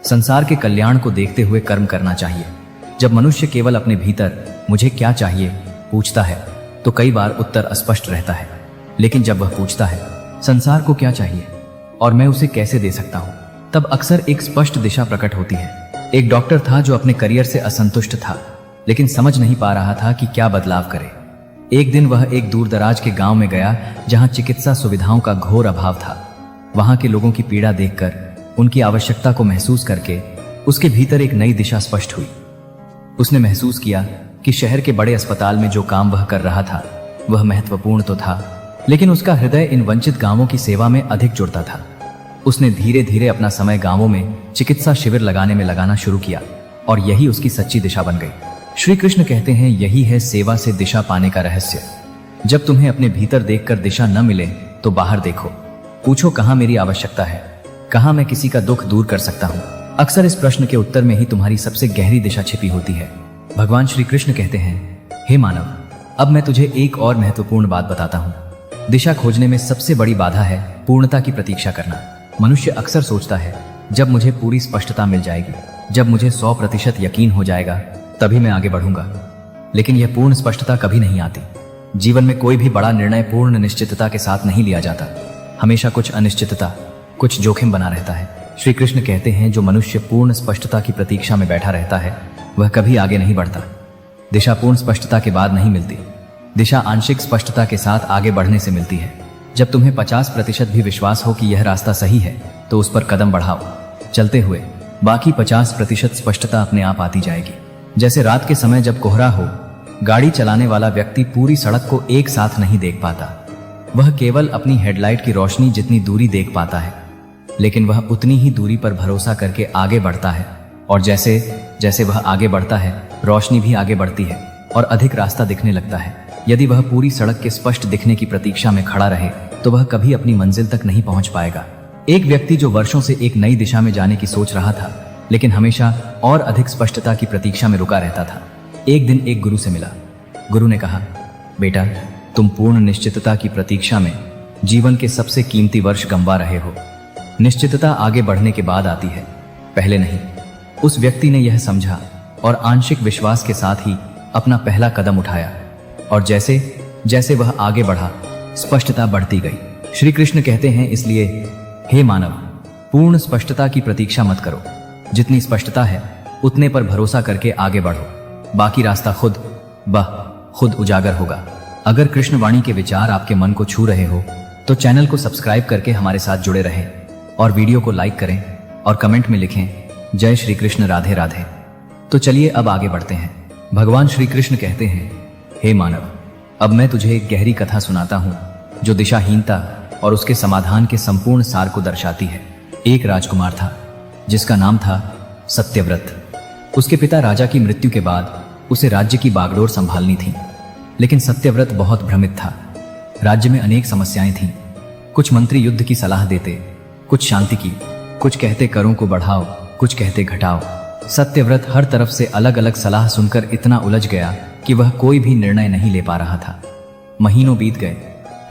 संसार के कल्याण को देखते हुए कर्म करना चाहिए। जब मनुष्य केवल अपने भीतर मुझे क्या चाहिए पूछता है तो कई बार उत्तर अस्पष्ट रहता है। लेकिन जब वह पूछता है संसार को क्या चाहिए और मैं उसे कैसे दे सकता हूं, तब अक्सर एक स्पष्ट दिशा प्रकट होती है। एक डॉक्टर था जो अपने करियर से असंतुष्ट था, लेकिन समझ नहीं पा रहा था कि क्या बदलाव करे। एक दिन वह एक दूर दराज के गांव में गया जहां चिकित्सा सुविधाओं का घोर अभाव था। वहां के लोगों की पीड़ा देखकर, उनकी आवश्यकता को महसूस करके उसके भीतर एक नई दिशा स्पष्ट हुई। उसने महसूस किया कि शहर के बड़े अस्पताल में जो काम वह कर रहा था वह महत्वपूर्ण तो था, लेकिन उसका हृदय इन वंचित गांवों की सेवा में अधिक जुड़ता था। उसने धीरे धीरे अपना समय गांवों में चिकित्सा शिविर लगाने में लगाना शुरू किया और यही उसकी सच्ची दिशा बन गई। श्री कृष्ण कहते हैं, यही है सेवा से दिशा पाने का रहस्य। जब तुम्हें अपने भीतर देखकर दिशा न मिले तो बाहर देखो, पूछो कहां मेरी आवश्यकता है, कहां मैं किसी का दुख दूर कर सकता हूं। अक्सर इस प्रश्न के उत्तर में ही तुम्हारी सबसे गहरी दिशा छिपी होती है। भगवान श्री कृष्ण कहते हैं, हे मानव, अब मैं तुझे एक और महत्वपूर्ण बात बताता हूं। दिशा खोजने में सबसे बड़ी बाधा है पूर्णता की प्रतीक्षा करना। मनुष्य अक्सर सोचता है, जब मुझे पूरी स्पष्टता मिल जाएगी, जब मुझे 100% यकीन हो जाएगा, तभी मैं आगे बढ़ूंगा। लेकिन यह पूर्ण स्पष्टता कभी नहीं आती। जीवन में कोई भी बड़ा निर्णय पूर्ण निश्चितता के साथ नहीं लिया जाता। हमेशा कुछ अनिश्चितता, कुछ जोखिम बना रहता है। श्री कृष्ण कहते हैं, जो मनुष्य पूर्ण स्पष्टता की प्रतीक्षा में बैठा रहता है वह कभी आगे नहीं बढ़ता। दिशा पूर्ण स्पष्टता के बाद नहीं मिलती, दिशा आंशिक स्पष्टता के साथ आगे बढ़ने से मिलती है। जब तुम्हें 50% भी विश्वास हो कि यह रास्ता सही है तो उस पर कदम बढ़ाओ। चलते हुए बाकी 50% स्पष्टता अपने आप आती जाएगी। जैसे रात के समय जब कोहरा हो, गाड़ी चलाने वाला व्यक्ति पूरी सड़क को एक साथ नहीं देख पाता। वह केवल अपनी हेडलाइट की रोशनी जितनी दूरी देख पाता है, लेकिन वह उतनी ही दूरी पर भरोसा करके आगे बढ़ता है। और जैसे जैसे वह आगे बढ़ता है, रोशनी भी आगे बढ़ती है और अधिक रास्ता दिखने लगता है। यदि वह पूरी सड़क के स्पष्ट दिखने की प्रतीक्षा में खड़ा रहे तो वह कभी अपनी मंजिल तक नहीं पहुंच पाएगा। एक व्यक्ति जो वर्षों से एक नई दिशा में जाने की सोच रहा था, लेकिन हमेशा और अधिक स्पष्टता की प्रतीक्षा में रुका रहता था, एक दिन एक गुरु से मिला। गुरु ने कहा, बेटा, तुम पूर्ण निश्चितता की प्रतीक्षा में जीवन के सबसे कीमती वर्ष गंवा रहे हो। निश्चितता आगे बढ़ने के बाद आती है, पहले नहीं। उस व्यक्ति ने यह समझा और आंशिक विश्वास के साथ ही अपना पहला कदम उठाया, और जैसे जैसे वह आगे बढ़ा, स्पष्टता बढ़ती गई। श्री कृष्ण कहते हैं, इसलिए हे मानव, पूर्ण स्पष्टता की प्रतीक्षा मत करो। जितनी स्पष्टता है उतने पर भरोसा करके आगे बढ़ो। बाकी रास्ता खुद उजागर होगा। अगर कृष्णवाणी के विचार आपके मन को छू रहे हो तो चैनल को सब्सक्राइब करके हमारे साथ जुड़े रहें और वीडियो को लाइक करें और कमेंट में लिखें, जय श्री कृष्ण, राधे राधे। तो चलिए अब आगे बढ़ते हैं। भगवान श्री कृष्ण कहते हैं, हे मानव, अब मैं तुझे एक गहरी कथा सुनाता हूं जो दिशाहीनता और उसके समाधान के संपूर्ण सार को दर्शाती है। एक राजकुमार था जिसका नाम था सत्यव्रत। उसके पिता राजा की मृत्यु के बाद उसे राज्य की बागडोर संभालनी थी, लेकिन सत्यव्रत बहुत भ्रमित था। राज्य में अनेक समस्याएं थीं। कुछ मंत्री युद्ध की सलाह देते, कुछ शांति की, कुछ कहते करों को बढ़ाओ, कुछ कहते घटाओ। सत्यव्रत हर तरफ से अलग अलग सलाह सुनकर इतना उलझ गया कि वह कोई भी निर्णय नहीं ले पा रहा था। महीनों बीत गए,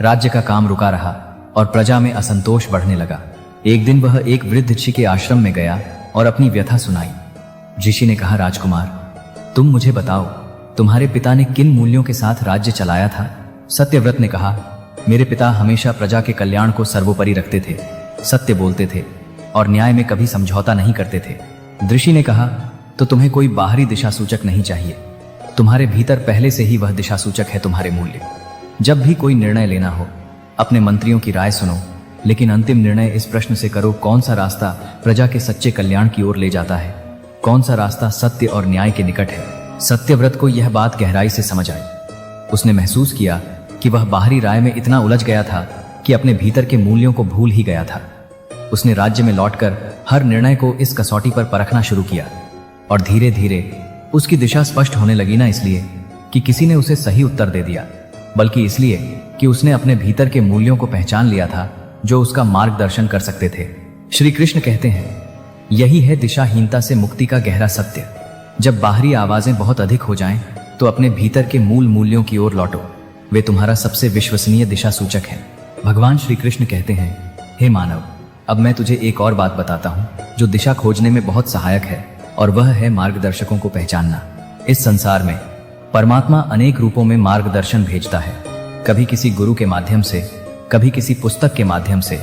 राज्य का काम रुका रहा और प्रजा में असंतोष बढ़ने लगा। एक दिन वह एक वृद्ध ऋषि के आश्रम में गया और अपनी व्यथा सुनाई। ऋषि ने कहा, राजकुमार, तुम मुझे बताओ, तुम्हारे पिता ने किन मूल्यों के साथ राज्य चलाया था? सत्यव्रत ने कहा, मेरे पिता हमेशा प्रजा के कल्याण को सर्वोपरि रखते थे, सत्य बोलते थे और न्याय में कभी समझौता नहीं करते थे। ऋषि ने कहा, तो तुम्हें कोई बाहरी दिशा सूचक नहीं चाहिए। तुम्हारे भीतर पहले से ही वह दिशा सूचक है, तुम्हारे मूल्य। जब भी कोई निर्णय लेना हो, अपने मंत्रियों की राय सुनो, लेकिन अंतिम निर्णय इस प्रश्न से करो, कौन सा रास्ता प्रजा के सच्चे कल्याण की ओर ले जाता है, कौन सा रास्ता सत्य और न्याय के निकट है। सत्यव्रत को यह बात गहराई से समझ आई। उसने महसूस किया कि वह बाहरी राय में इतना उलझ गया था कि अपने भीतर के मूल्यों को भूल ही गया था। उसने राज्य में लौटकर हर निर्णय को इस कसौटी पर परखना शुरू किया और धीरे धीरे उसकी दिशा स्पष्ट होने लगी, ना इसलिए कि किसी ने उसे सही उत्तर दे दिया, बल्कि इसलिए कि उसने अपने भीतर के मूल्यों को पहचान लिया था जो उसका मार्गदर्शन कर सकते थे। श्री कृष्ण कहते हैं, यही है दिशाहीनता से मुक्ति का गहरा सत्य। जब बाहरी आवाजें बहुत अधिक हो जाएं, तो अपने भीतर के मूल मूल्यों की ओर लौटो। वे तुम्हारा सबसे विश्वसनीय दिशा सूचक है। भगवान श्री कृष्ण कहते हैं, हे मानव, अब मैं तुझे एक और बात बताता हूँ जो दिशा खोजने में बहुत सहायक है, और वह है मार्गदर्शकों को पहचानना। इस संसार में परमात्मा अनेक रूपों में मार्गदर्शन भेजता है, कभी किसी गुरु के माध्यम से, कभी किसी पुस्तक के माध्यम से,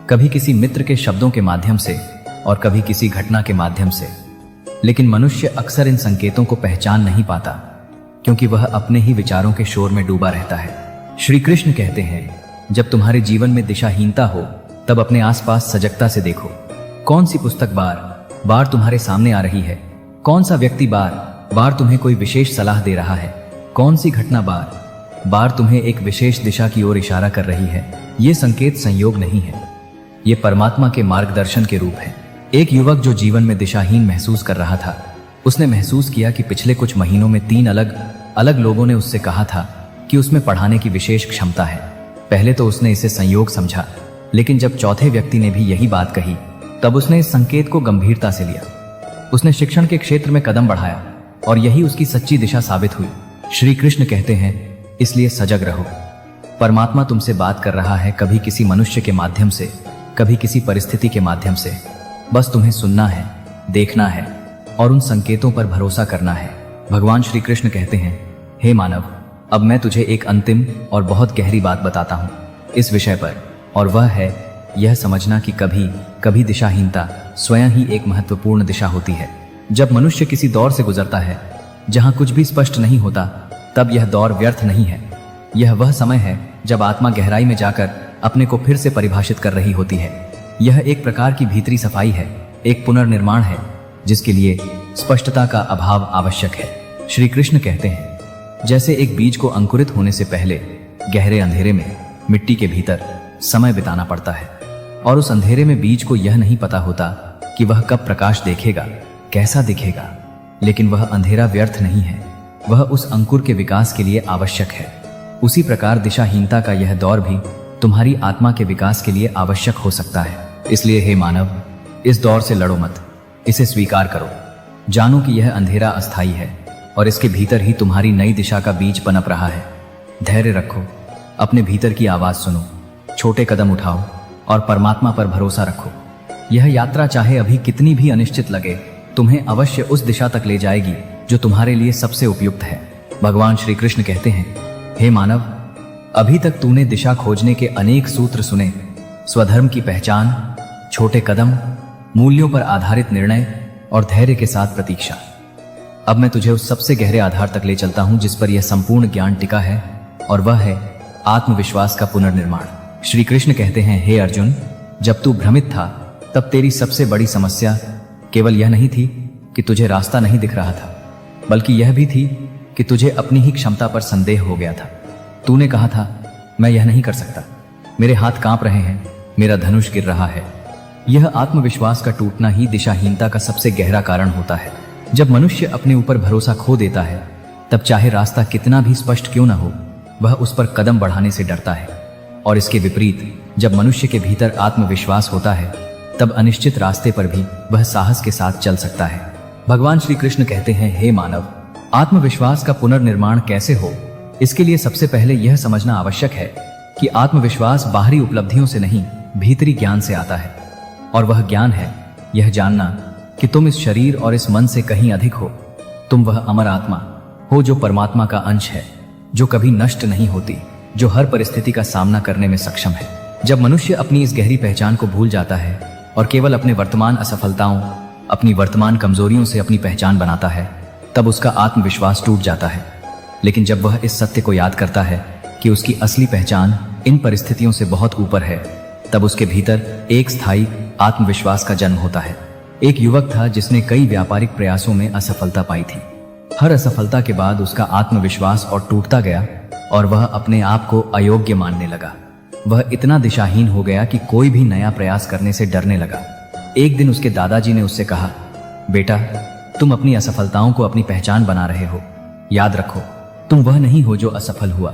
कभी किसी मित्र के शब्दों के माध्यम से और कभी किसी घटना के माध्यम से। लेकिन मनुष्य अक्सर इन संकेतों को पहचान नहीं पाता, क्योंकि वह अपने ही विचारों के शोर में डूबा रहता है। श्री कृष्ण कहते हैं, जब तुम्हारे जीवन में दिशाहीनता हो तब अपने आसपास सजगता से देखो। कौन सी पुस्तक बार बार तुम्हारे सामने आ रही है, कौन सा व्यक्ति बार बार तुम्हें कोई विशेष सलाह दे रहा है, कौन सी घटना बार बार तुम्हें एक विशेष दिशा की ओर इशारा कर रही है। ये संकेत संयोग नहीं है, ये परमात्मा के मार्गदर्शन के रूप है। एक युवक जो जीवन में दिशाहीन महसूस कर रहा था, उसने महसूस किया कि पिछले कुछ महीनों में 3 अलग अलग लोगों ने उससे कहा था कि उसमें पढ़ाने की विशेष क्षमता है। पहले तो उसने इसे संयोग समझा, लेकिन जब चौथे व्यक्ति ने भी यही बात कही तब उसने इस संकेत को गंभीरता से लिया। उसने शिक्षण के क्षेत्र में कदम बढ़ाया और यही उसकी सच्ची दिशा साबित हुई। श्री कृष्ण कहते हैं, इसलिए सजग रहो। परमात्मा तुमसे बात कर रहा है, कभी किसी मनुष्य के माध्यम से, कभी किसी परिस्थिति के माध्यम से। बस तुम्हें सुनना है, देखना है और उन संकेतों पर भरोसा करना है। भगवान श्री कृष्ण कहते हैं, हे मानव, अब मैं तुझे एक अंतिम और बहुत गहरी बात बताता हूँ इस विषय पर, और वह है यह समझना कि कभी कभी दिशाहीनता स्वयं ही एक महत्वपूर्ण दिशा होती है। जब मनुष्य किसी दौर से गुजरता है जहाँ कुछ भी स्पष्ट नहीं होता, तब यह दौर व्यर्थ नहीं है। यह वह समय है जब आत्मा गहराई में जाकर अपने को फिर से परिभाषित कर रही होती है। यह एक प्रकार की भीतरी सफाई है, एक पुनर्निर्माण है, जिसके लिए स्पष्टता का अभाव आवश्यक है। श्री कृष्ण कहते हैं, जैसे एक बीज को अंकुरित होने से पहले गहरे अंधेरे में मिट्टी के भीतर समय बिताना पड़ता है, और उस अंधेरे में बीज को यह नहीं पता होता कि वह कब प्रकाश देखेगा, कैसा दिखेगा, लेकिन वह अंधेरा व्यर्थ नहीं है, वह उस अंकुर के विकास के लिए आवश्यक है। उसी प्रकार दिशाहीनता का यह दौर भी तुम्हारी आत्मा के विकास के लिए आवश्यक हो सकता है। इसलिए हे मानव, इस दौर से लड़ो मत, इसे स्वीकार करो। जानो कि यह अंधेरा अस्थायी है और इसके भीतर ही तुम्हारी नई दिशा का बीज पनप रहा है। धैर्य रखो, अपने भीतर की आवाज सुनो, छोटे कदम उठाओ और परमात्मा पर भरोसा रखो। यह यात्रा चाहे अभी कितनी भी अनिश्चित लगे, तुम्हें अवश्य उस दिशा तक ले जाएगी जो तुम्हारे लिए सबसे उपयुक्त है। भगवान श्री कृष्ण कहते हैं, हे मानव, अभी तक तूने दिशा खोजने के अनेक सूत्र सुने, स्वधर्म की पहचान, छोटे कदम, मूल्यों पर आधारित निर्णय और धैर्य के साथ प्रतीक्षा। अब मैं तुझे उस सबसे गहरे आधार तक ले चलता हूं जिस पर यह संपूर्ण ज्ञान टिका है, और वह है आत्मविश्वास का पुनर्निर्माण। श्री कृष्ण कहते हैं, हे अर्जुन, जब तू भ्रमित था तब तेरी सबसे बड़ी समस्या केवल यह नहीं थी कि तुझे रास्ता नहीं दिख रहा था, बल्कि यह भी थी कि तुझे अपनी ही क्षमता पर संदेह हो गया था। तूने कहा था, मैं यह नहीं कर सकता, मेरे हाथ कांप रहे हैं, मेरा धनुष गिर रहा है। यह आत्मविश्वास का टूटना ही दिशाहीनता का सबसे गहरा कारण होता है। जब मनुष्य अपने ऊपर भरोसा खो देता है, तब चाहे रास्ता कितना भी स्पष्ट क्यों न हो, वह उस पर कदम बढ़ाने से डरता है। और इसके विपरीत, जब मनुष्य के भीतर आत्मविश्वास होता है, तब अनिश्चित रास्ते पर भी वह साहस के साथ चल सकता है। भगवान श्री कृष्ण कहते हैं, हे मानव, आत्मविश्वास का पुनर्निर्माण कैसे हो, इसके लिए सबसे पहले यह समझना आवश्यक है कि आत्मविश्वास बाहरी उपलब्धियों से नहीं, भीतरी ज्ञान से आता है। और वह ज्ञान है यह जानना कि तुम इस शरीर और इस मन से कहीं अधिक हो। तुम वह अमर आत्मा हो जो परमात्मा का अंश है, जो कभी नष्ट नहीं होती, जो हर परिस्थिति का सामना करने में सक्षम है। जब मनुष्य अपनी इस गहरी पहचान को भूल जाता है और केवल अपने वर्तमान असफलताओं, अपनी वर्तमान कमजोरियों से अपनी पहचान बनाता है, तब उसका आत्मविश्वास टूट जाता है। लेकिन जब वह इस सत्य को याद करता है कि उसकी असली पहचान इन परिस्थितियों से बहुत ऊपर है, तब उसके भीतर एक स्थायी आत्मविश्वास का जन्म होता है। एक युवक था जिसने कई व्यापारिक प्रयासों में असफलता पाई थी। हर असफलता के बाद उसका आत्मविश्वास और टूटता गया और वह अपने आप को अयोग्य मानने लगा। वह इतना दिशाहीन हो गया कि कोई भी नया प्रयास करने से डरने लगा। एक दिन उसके दादाजी ने उससे कहा, बेटा, तुम अपनी असफलताओं को अपनी पहचान बना रहे हो। याद रखो, तुम वह नहीं हो जो असफल हुआ,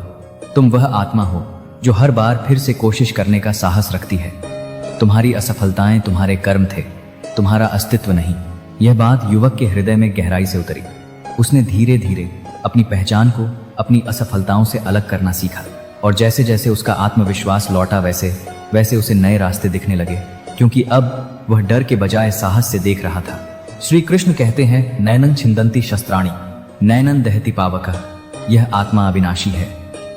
तुम वह आत्मा हो जो हर बार फिर से कोशिश करने का साहस रखती है। तुम्हारी असफलताएं तुम्हारे कर्म थे, तुम्हारा अस्तित्व नहीं। यह बात युवक के हृदय में गहराई से उतरी। उसने धीरे धीरे अपनी पहचान को अपनी असफलताओं से अलग करना सीखा, और जैसे जैसे उसका आत्मविश्वास लौटा, वैसे वैसे उसे नए रास्ते दिखने लगे, क्योंकि अब वह डर के बजाय साहस से देख रहा था। श्री कृष्ण कहते हैं, नैनन छिंदंती शस्त्राणि नैनन दहति पावकः। यह आत्मा अविनाशी है।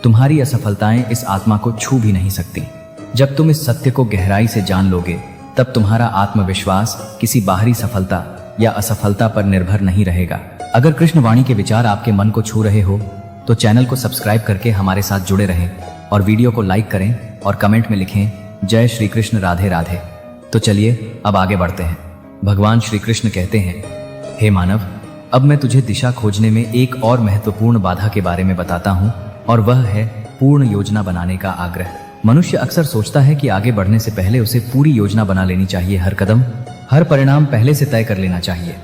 तुम्हारी असफलताएं इस आत्मा को छू भी नहीं सकती। जब तुम इस सत्य को गहराई से जान लोगे, तब तुम्हारा आत्मविश्वास किसी बाहरी सफलता या असफलता पर निर्भर नहीं रहेगा। अगर कृष्णवाणी के विचार आपके मन को छू रहे हो तो चैनल को सब्सक्राइब करके हमारे साथ जुड़े रहें और वीडियो को लाइक करें और कमेंट में लिखें जय श्री कृष्ण, राधे राधे। तो चलिए अब आगे बढ़ते हैं। भगवान श्री कृष्ण कहते हैं, हे मानव, अब मैं तुझे दिशा खोजने में एक और महत्वपूर्ण बाधा के बारे में बताता हूँ, और वह है पूर्ण योजना बनाने का आग्रह। मनुष्य अक्सर सोचता है कि आगे बढ़ने से पहले उसे पूरी योजना बना लेनी चाहिए, हर कदम, हर परिणाम पहले से तय कर लेना चाहिए।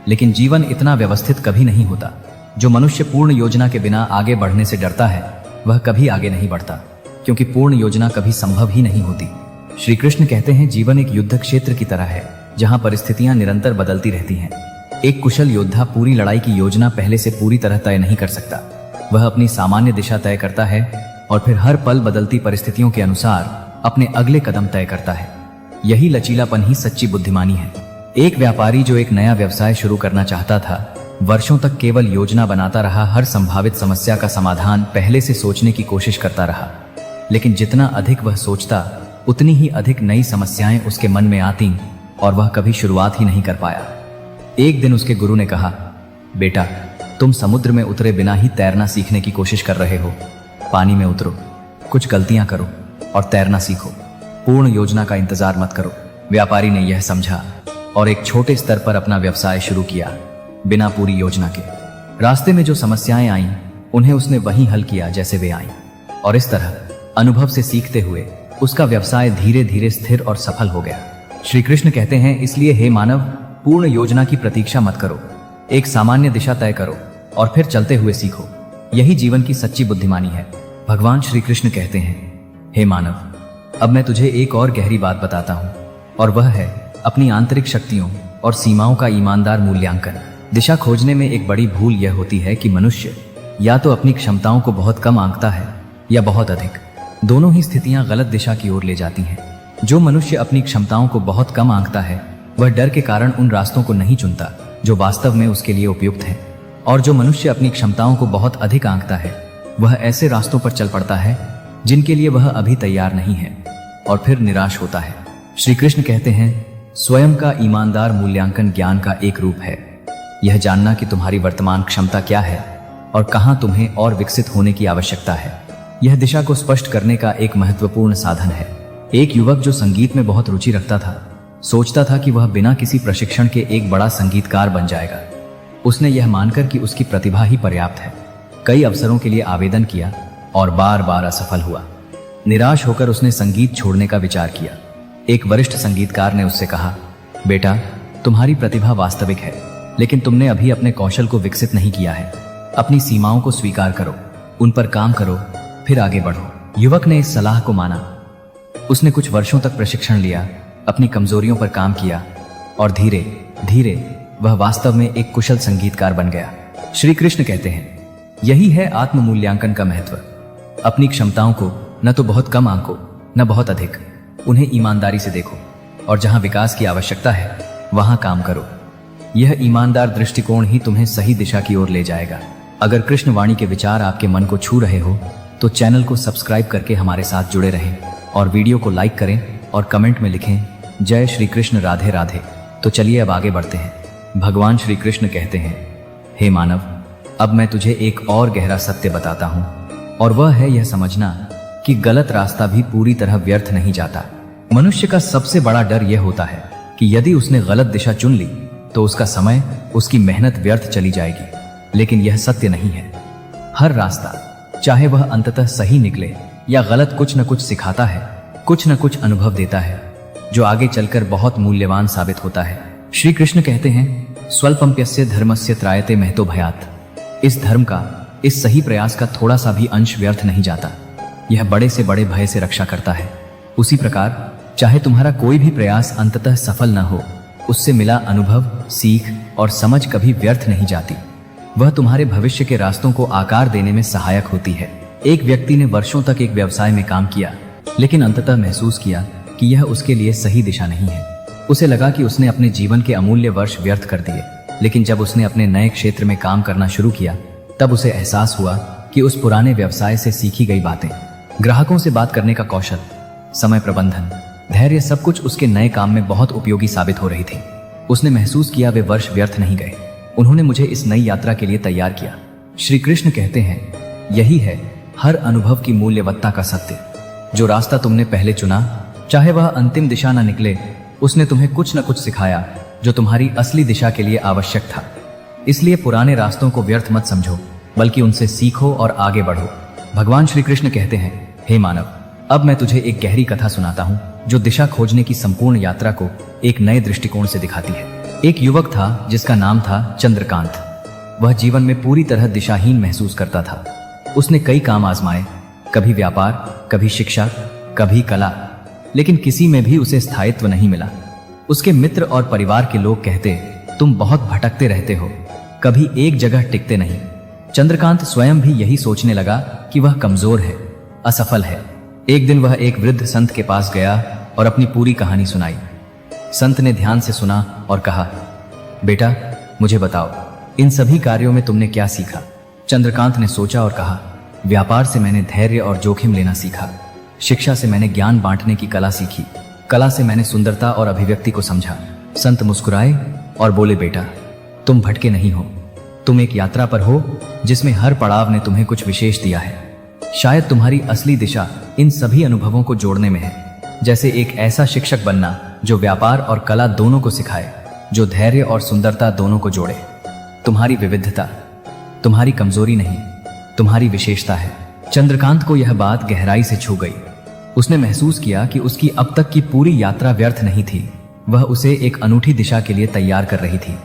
लेकिन जीवन इतना व्यवस्थित कभी नहीं होता। जो मनुष्य पूर्ण योजना के बिना आगे बढ़ने से डरता है वह कभी आगे नहीं बढ़ता, क्योंकि पूर्ण योजना कभी संभव ही नहीं होती। श्री कृष्ण कहते हैं, जीवन एक युद्ध क्षेत्र की तरह है जहां परिस्थितियां निरंतर बदलती रहती हैं। एक कुशल योद्धा पूरी लड़ाई की योजना पहले से पूरी तरह तय नहीं कर सकता। वह अपनी सामान्य दिशा तय करता है और फिर हर पल बदलती परिस्थितियों के अनुसार अपने अगले कदम तय करता है। यही लचीलापन ही सच्ची बुद्धिमानी है। एक व्यापारी जो एक नया व्यवसाय शुरू करना चाहता था, वर्षों तक केवल योजना बनाता रहा, हर संभावित समस्या का समाधान पहले से सोचने की कोशिश करता रहा। लेकिन जितना अधिक वह सोचता उतनी ही अधिक नई समस्याएं उसके मन में आती और वह कभी शुरुआत ही नहीं कर पाया। एक दिन उसके गुरु ने कहा, बेटा, तुम समुद्र में उतरे बिना ही तैरना सीखने की कोशिश कर रहे हो। पानी में उतरो, कुछ गलतियां करो और तैरना सीखो। पूर्ण योजना का इंतजार मत करो। व्यापारी ने यह समझा और एक छोटे स्तर पर अपना व्यवसाय शुरू किया, बिना पूरी योजना के। रास्ते में जो समस्याएं आईं, उन्हें उसने वहीं हल किया जैसे वे आईं, और इस तरह अनुभव से सीखते हुए उसका व्यवसाय धीरे धीरे स्थिर और सफल हो गया। श्री कृष्ण कहते हैं, इसलिए हे मानव, पूर्ण योजना की प्रतीक्षा मत करो। एक सामान्य दिशा तय करो और फिर चलते हुए सीखो। यही जीवन की सच्ची बुद्धिमानी है। भगवान श्री कृष्ण कहते हैं, हे मानव, अब मैं तुझे एक और गहरी बात बताता हूँ, और वह है अपनी आंतरिक शक्तियों और सीमाओं का ईमानदार मूल्यांकन। दिशा खोजने में एक बड़ी भूल यह होती है कि मनुष्य या तो अपनी क्षमताओं को बहुत कम आंकता है या बहुत अधिक। दोनों ही स्थितियां गलत दिशा की ओर ले जाती हैं। जो मनुष्य अपनी क्षमताओं को बहुत कम आंकता है वह डर के कारण उन रास्तों को नहीं चुनता जो वास्तव में उसके लिए उपयुक्त हैं, और जो मनुष्य अपनी क्षमताओं को बहुत अधिक आंकता है वह ऐसे रास्तों पर चल पड़ता है जिनके लिए वह अभी तैयार नहीं है, और फिर निराश होता है। श्री कृष्ण कहते हैं, स्वयं का ईमानदार मूल्यांकन ज्ञान का एक रूप है। यह जानना कि तुम्हारी वर्तमान क्षमता क्या है और कहां तुम्हें और विकसित होने की आवश्यकता है, यह दिशा को स्पष्ट करने का एक महत्वपूर्ण साधन है। एक युवक जो संगीत में बहुत रुचि रखता था, सोचता था कि वह बिना किसी प्रशिक्षण के एक बड़ा संगीतकार बन जाएगा। उसने यह मानकर कि उसकी प्रतिभा ही पर्याप्त है, कई अवसरों के लिए आवेदन किया और बार बार असफल हुआ। निराश होकर उसने संगीत छोड़ने का विचार किया। एक वरिष्ठ संगीतकार ने उससे कहा, बेटा, तुम्हारी प्रतिभा वास्तविक है, लेकिन तुमने अभी अपने कौशल को विकसित नहीं किया है। अपनी सीमाओं को स्वीकार करो, उन पर काम करो, फिर आगे बढ़ो। युवक ने इस सलाह को माना। उसने कुछ वर्षों तक प्रशिक्षण लिया, अपनी कमजोरियों पर काम किया, और धीरे धीरे वह वास्तव में एक कुशल संगीतकार बन गया। श्री कृष्ण कहते हैं, यही है आत्म मूल्यांकन का महत्व। अपनी क्षमताओं को न तो बहुत कम आंको, न बहुत अधिक। उन्हें ईमानदारी से देखो, और जहां विकास की आवश्यकता है वहां काम करो। यह ईमानदार दृष्टिकोण ही तुम्हें सही दिशा की ओर ले जाएगा। अगर कृष्णवाणी के विचार आपके मन को छू रहे हो तो चैनल को सब्सक्राइब करके हमारे साथ जुड़े रहें और वीडियो को लाइक करें और कमेंट में लिखें जय श्री कृष्ण, राधे राधे। तो चलिए अब आगे बढ़ते हैं। भगवान श्री कृष्ण कहते हैं, हे मानव, अब मैं तुझे एक और गहरा सत्य बताता हूं, और वह है यह समझना कि गलत रास्ता भी पूरी तरह व्यर्थ नहीं जाता। मनुष्य का सबसे बड़ा डर यह होता है कि यदि उसने गलत दिशा चुन ली तो उसका समय, उसकी मेहनत व्यर्थ चली जाएगी। लेकिन यह सत्य नहीं है। हर रास्ता, चाहे वह अंततः सही निकले या गलत, कुछ न कुछ सिखाता है, कुछ न कुछ अनुभव देता है, जो आगे चलकर बहुत मूल्यवान साबित होता है। श्री कृष्ण कहते हैं, स्वल्पम्प्यस्य धर्मस्य त्रायते महतो भयात्। इस धर्म का, इस सही प्रयास का थोड़ा सा भी अंश व्यर्थ नहीं जाता। यह बड़े से बड़े भय से रक्षा करता है। उसी प्रकार चाहे तुम्हारा कोई भी प्रयास अंततः सफल न हो, उससे मिला अनुभव, सीख और समझ कभी व्यर्थ नहीं जाती। वह तुम्हारे भविष्य के रास्तों को आकार देने में सहायक होती है। एक व्यक्ति ने वर्षों तक एक व्यवसाय में काम किया, लेकिन अंततः महसूस किया कि यह उसके लिए सही दिशा नहीं है। उसे लगा कि उसने अपने जीवन के अमूल्य वर्ष व्यर्थ कर दिए। लेकिन जब उसने अपने नए क्षेत्र में काम करना शुरू किया, तब उसे एहसास हुआ कि उस पुराने व्यवसाय से सीखी गई बातें, ग्राहकों से बात करने का कौशल, समय प्रबंधन, धैर्य, सब कुछ उसके नए काम में बहुत उपयोगी साबित हो रही थी। उसने महसूस किया वे वर्ष व्यर्थ नहीं गए। उन्होंने मुझे इस नई यात्रा के लिए तैयार किया। श्री कृष्ण कहते हैं, यही है हर अनुभव की मूल्यवत्ता का सत्य। जो रास्ता तुमने पहले चुना, चाहे वह अंतिम दिशा न निकले, उसने तुम्हें कुछ न कुछ सिखाया जो तुम्हारी असली दिशा के लिए आवश्यक था। इसलिए पुराने रास्तों को व्यर्थ मत समझो, बल्कि उनसे सीखो और आगे बढ़ो। भगवान श्री कृष्ण कहते हैं, हे मानव, अब मैं तुझे एक गहरी कथा सुनाता हूँ जो दिशा खोजने की संपूर्ण यात्रा को एक नए दृष्टिकोण से दिखाती है। एक युवक था जिसका नाम था चंद्रकांत। वह जीवन में पूरी तरह दिशाहीन महसूस करता था। उसने कई काम आजमाए, कभी व्यापार, कभी शिक्षा, कभी कला, लेकिन किसी में भी उसे स्थायित्व नहीं मिला। उसके मित्र और परिवार के लोग कहते, तुम बहुत भटकते रहते हो, कभी एक जगह टिकते नहीं। चंद्रकांत स्वयं भी यही सोचने लगा कि वह कमजोर है, असफल है। एक दिन वह एक वृद्ध संत के पास गया और अपनी पूरी कहानी सुनाई। संत ने ध्यान से सुना और कहा, बेटा, मुझे बताओ, इन सभी कार्यों में तुमने क्या सीखा? चंद्रकांत ने सोचा और कहा, व्यापार से मैंने धैर्य और जोखिम लेना सीखा। शिक्षा से मैंने ज्ञान बांटने की कला सीखी। कला से मैंने सुंदरता और अभिव्यक्ति को समझा। संत मुस्कुराए और बोले, बेटा, तुम भटके नहीं हो, तुम एक यात्रा पर हो जिसमें हर पड़ाव ने तुम्हें कुछ विशेष दिया है। शायद तुम्हारी असली दिशा इन सभी अनुभवों को जोड़ने में है, जैसे एक ऐसा शिक्षक बनना जो व्यापार और कला दोनों को सिखाए, जो धैर्य और सुंदरता दोनों को जोड़े। तुम्हारी विविधता तुम्हारी कमजोरी नहीं, तुम्हारी विशेषता है। चंद्रकांत को यह बात गहराई से छू गई। उसने महसूस किया कि उसकी अब तक की पूरी यात्रा व्यर्थ नहीं थी, वह उसे एक अनूठी दिशा के लिए तैयार कर रही थी।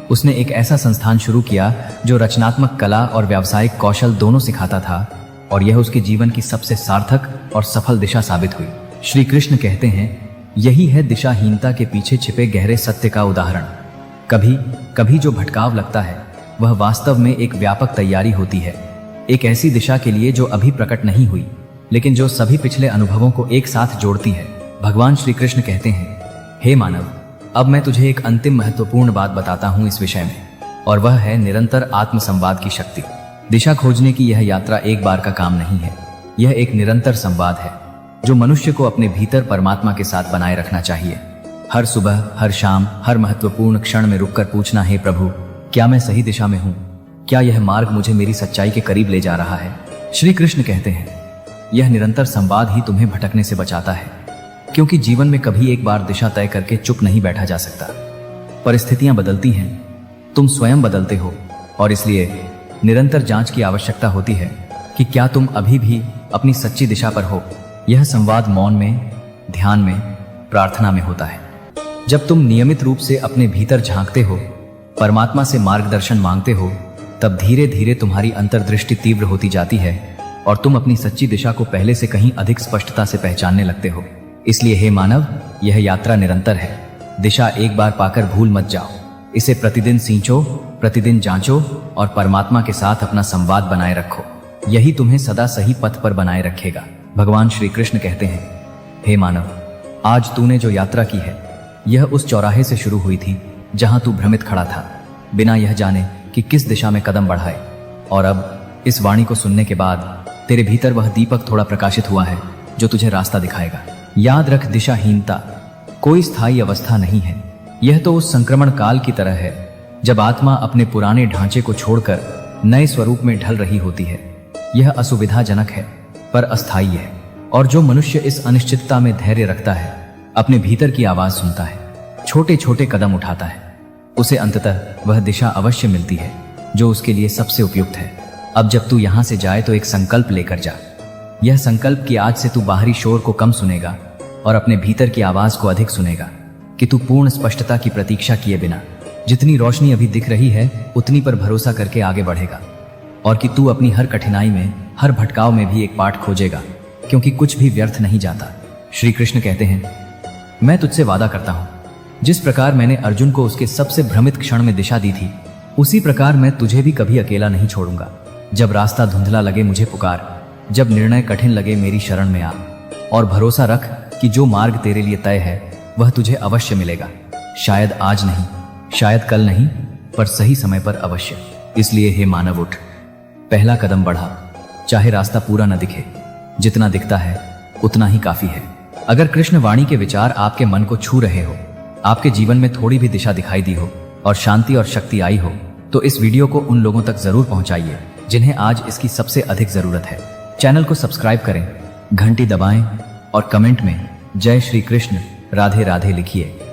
उसने एक ऐसा संस्थान शुरू किया जो रचनात्मक कला और व्यावसायिक कौशल दोनों सिखाता था, और यह उसके जीवन की सबसे सार्थक और सफल दिशा साबित हुई। श्री कृष्ण कहते हैं, यही है दिशाहीनता के पीछे छिपे गहरे सत्य का उदाहरण। कभी कभी जो भटकाव लगता है वह वास्तव में एक व्यापक तैयारी होती है, एक ऐसी दिशा के लिए जो अभी प्रकट नहीं हुई, लेकिन जो सभी पिछले अनुभवों को एक साथ जोड़ती है। भगवान श्री कृष्ण कहते हैं, हे मानव, अब मैं तुझे एक अंतिम महत्वपूर्ण बात बताता हूँ इस विषय में, और वह है निरंतर आत्मसंवाद की शक्ति। दिशा खोजने की यह यात्रा एक बार का काम नहीं है, यह एक निरंतर संवाद है जो मनुष्य को अपने भीतर परमात्मा के साथ बनाए रखना चाहिए। हर सुबह, हर शाम, हर महत्वपूर्ण क्षण में रुककर पूछना, हे प्रभु, क्या मैं सही दिशा में हूँ? क्या यह मार्ग मुझे मेरी सच्चाई के करीब ले जा रहा है? श्री कृष्ण कहते हैं, यह निरंतर संवाद ही तुम्हें भटकने से बचाता है, क्योंकि जीवन में कभी एक बार दिशा तय करके चुप नहीं बैठा जा सकता। परिस्थितियां बदलती हैं, तुम स्वयं बदलते हो, और इसलिए निरंतर जांच की आवश्यकता होती है कि क्या तुम अभी भी अपनी सच्ची दिशा पर हो। यह संवाद मौन में, ध्यान में, प्रार्थना में होता है। जब तुम नियमित रूप से अपने भीतर झांकते हो, परमात्मा से मार्गदर्शन मांगते हो, तब धीरे धीरे तुम्हारी अंतर्दृष्टि तीव्र होती जाती है और तुम अपनी सच्ची दिशा को पहले से कहीं अधिक स्पष्टता से पहचानने लगते हो। इसलिए हे मानव, यह यात्रा निरंतर है। दिशा एक बार पाकर भूल मत जाओ। इसे प्रतिदिन सींचो, प्रतिदिन जांचो और परमात्मा के साथ अपना संवाद बनाए रखो। यही तुम्हें सदा सही पथ पर बनाए रखेगा। भगवान श्री कृष्ण कहते हैं, हे मानव, आज तूने जो यात्रा की है, यह उस चौराहे से शुरू हुई थी जहां तू भ्रमित खड़ा था, बिना यह जाने कि किस दिशा में कदम बढ़ाए। और अब इस वाणी को सुनने के बाद तेरे भीतर वह दीपक थोड़ा प्रकाशित हुआ है जो तुझे रास्ता दिखाएगा। याद रख, दिशाहीनता कोई स्थायी अवस्था नहीं है। यह तो उस संक्रमण काल की तरह है जब आत्मा अपने पुराने ढांचे को छोड़कर नए स्वरूप में ढल रही होती है। यह असुविधाजनक है पर अस्थायी है, और जो मनुष्य इस अनिश्चितता में धैर्य रखता है, अपने भीतर की आवाज सुनता है, छोटे छोटे कदम उठाता है, उसे अंततः वह दिशा अवश्य मिलती है जो उसके लिए सबसे उपयुक्त है। अब जब तू यहां से जाए तो एक संकल्प लेकर जा। यह संकल्प कि आज से तू बाहरी शोर को कम सुनेगा और अपने भीतर की आवाज को अधिक सुनेगा, कि तू पूर्ण स्पष्टता की प्रतीक्षा किए बिना जितनी रोशनी अभी दिख रही है उतनी पर भरोसा करके आगे बढ़ेगा, और कि तू अपनी हर कठिनाई में, हर भटकाव में भी एक पाठ खोजेगा, क्योंकि कुछ भी व्यर्थ नहीं जाता। श्री कृष्ण कहते हैं, मैं तुझसे वादा करता हूं, जिस प्रकार मैंने अर्जुन को उसके सबसे भ्रमित क्षण में दिशा दी थी, उसी प्रकार मैं तुझे भी कभी अकेला नहीं छोड़ूंगा। जब रास्ता धुंधला लगे मुझे पुकार, जब निर्णय कठिन लगे मेरी शरण में आ, और भरोसा रख कि जो मार्ग तेरे लिए तय है वह तुझे अवश्य मिलेगा। शायद आज नहीं, शायद कल नहीं, पर सही समय पर अवश्य। इसलिए हे मानव, उठ, पहला कदम बढ़ा, चाहे रास्ता पूरा न दिखे, जितना दिखता है उतना ही काफी है। अगर कृष्ण वाणी के विचार आपके मन को छू रहे हो आपके जीवन में थोड़ी भी दिशा दिखाई दी हो और शांति और शक्ति आई हो तो इस वीडियो को उन लोगों तक जरूर पहुंचाइए जिन्हें आज इसकी सबसे अधिक जरूरत है। चैनल को सब्सक्राइब करें, घंटी दबाएं और कमेंट में जय श्री कृष्ण राधे राधे लिखिए।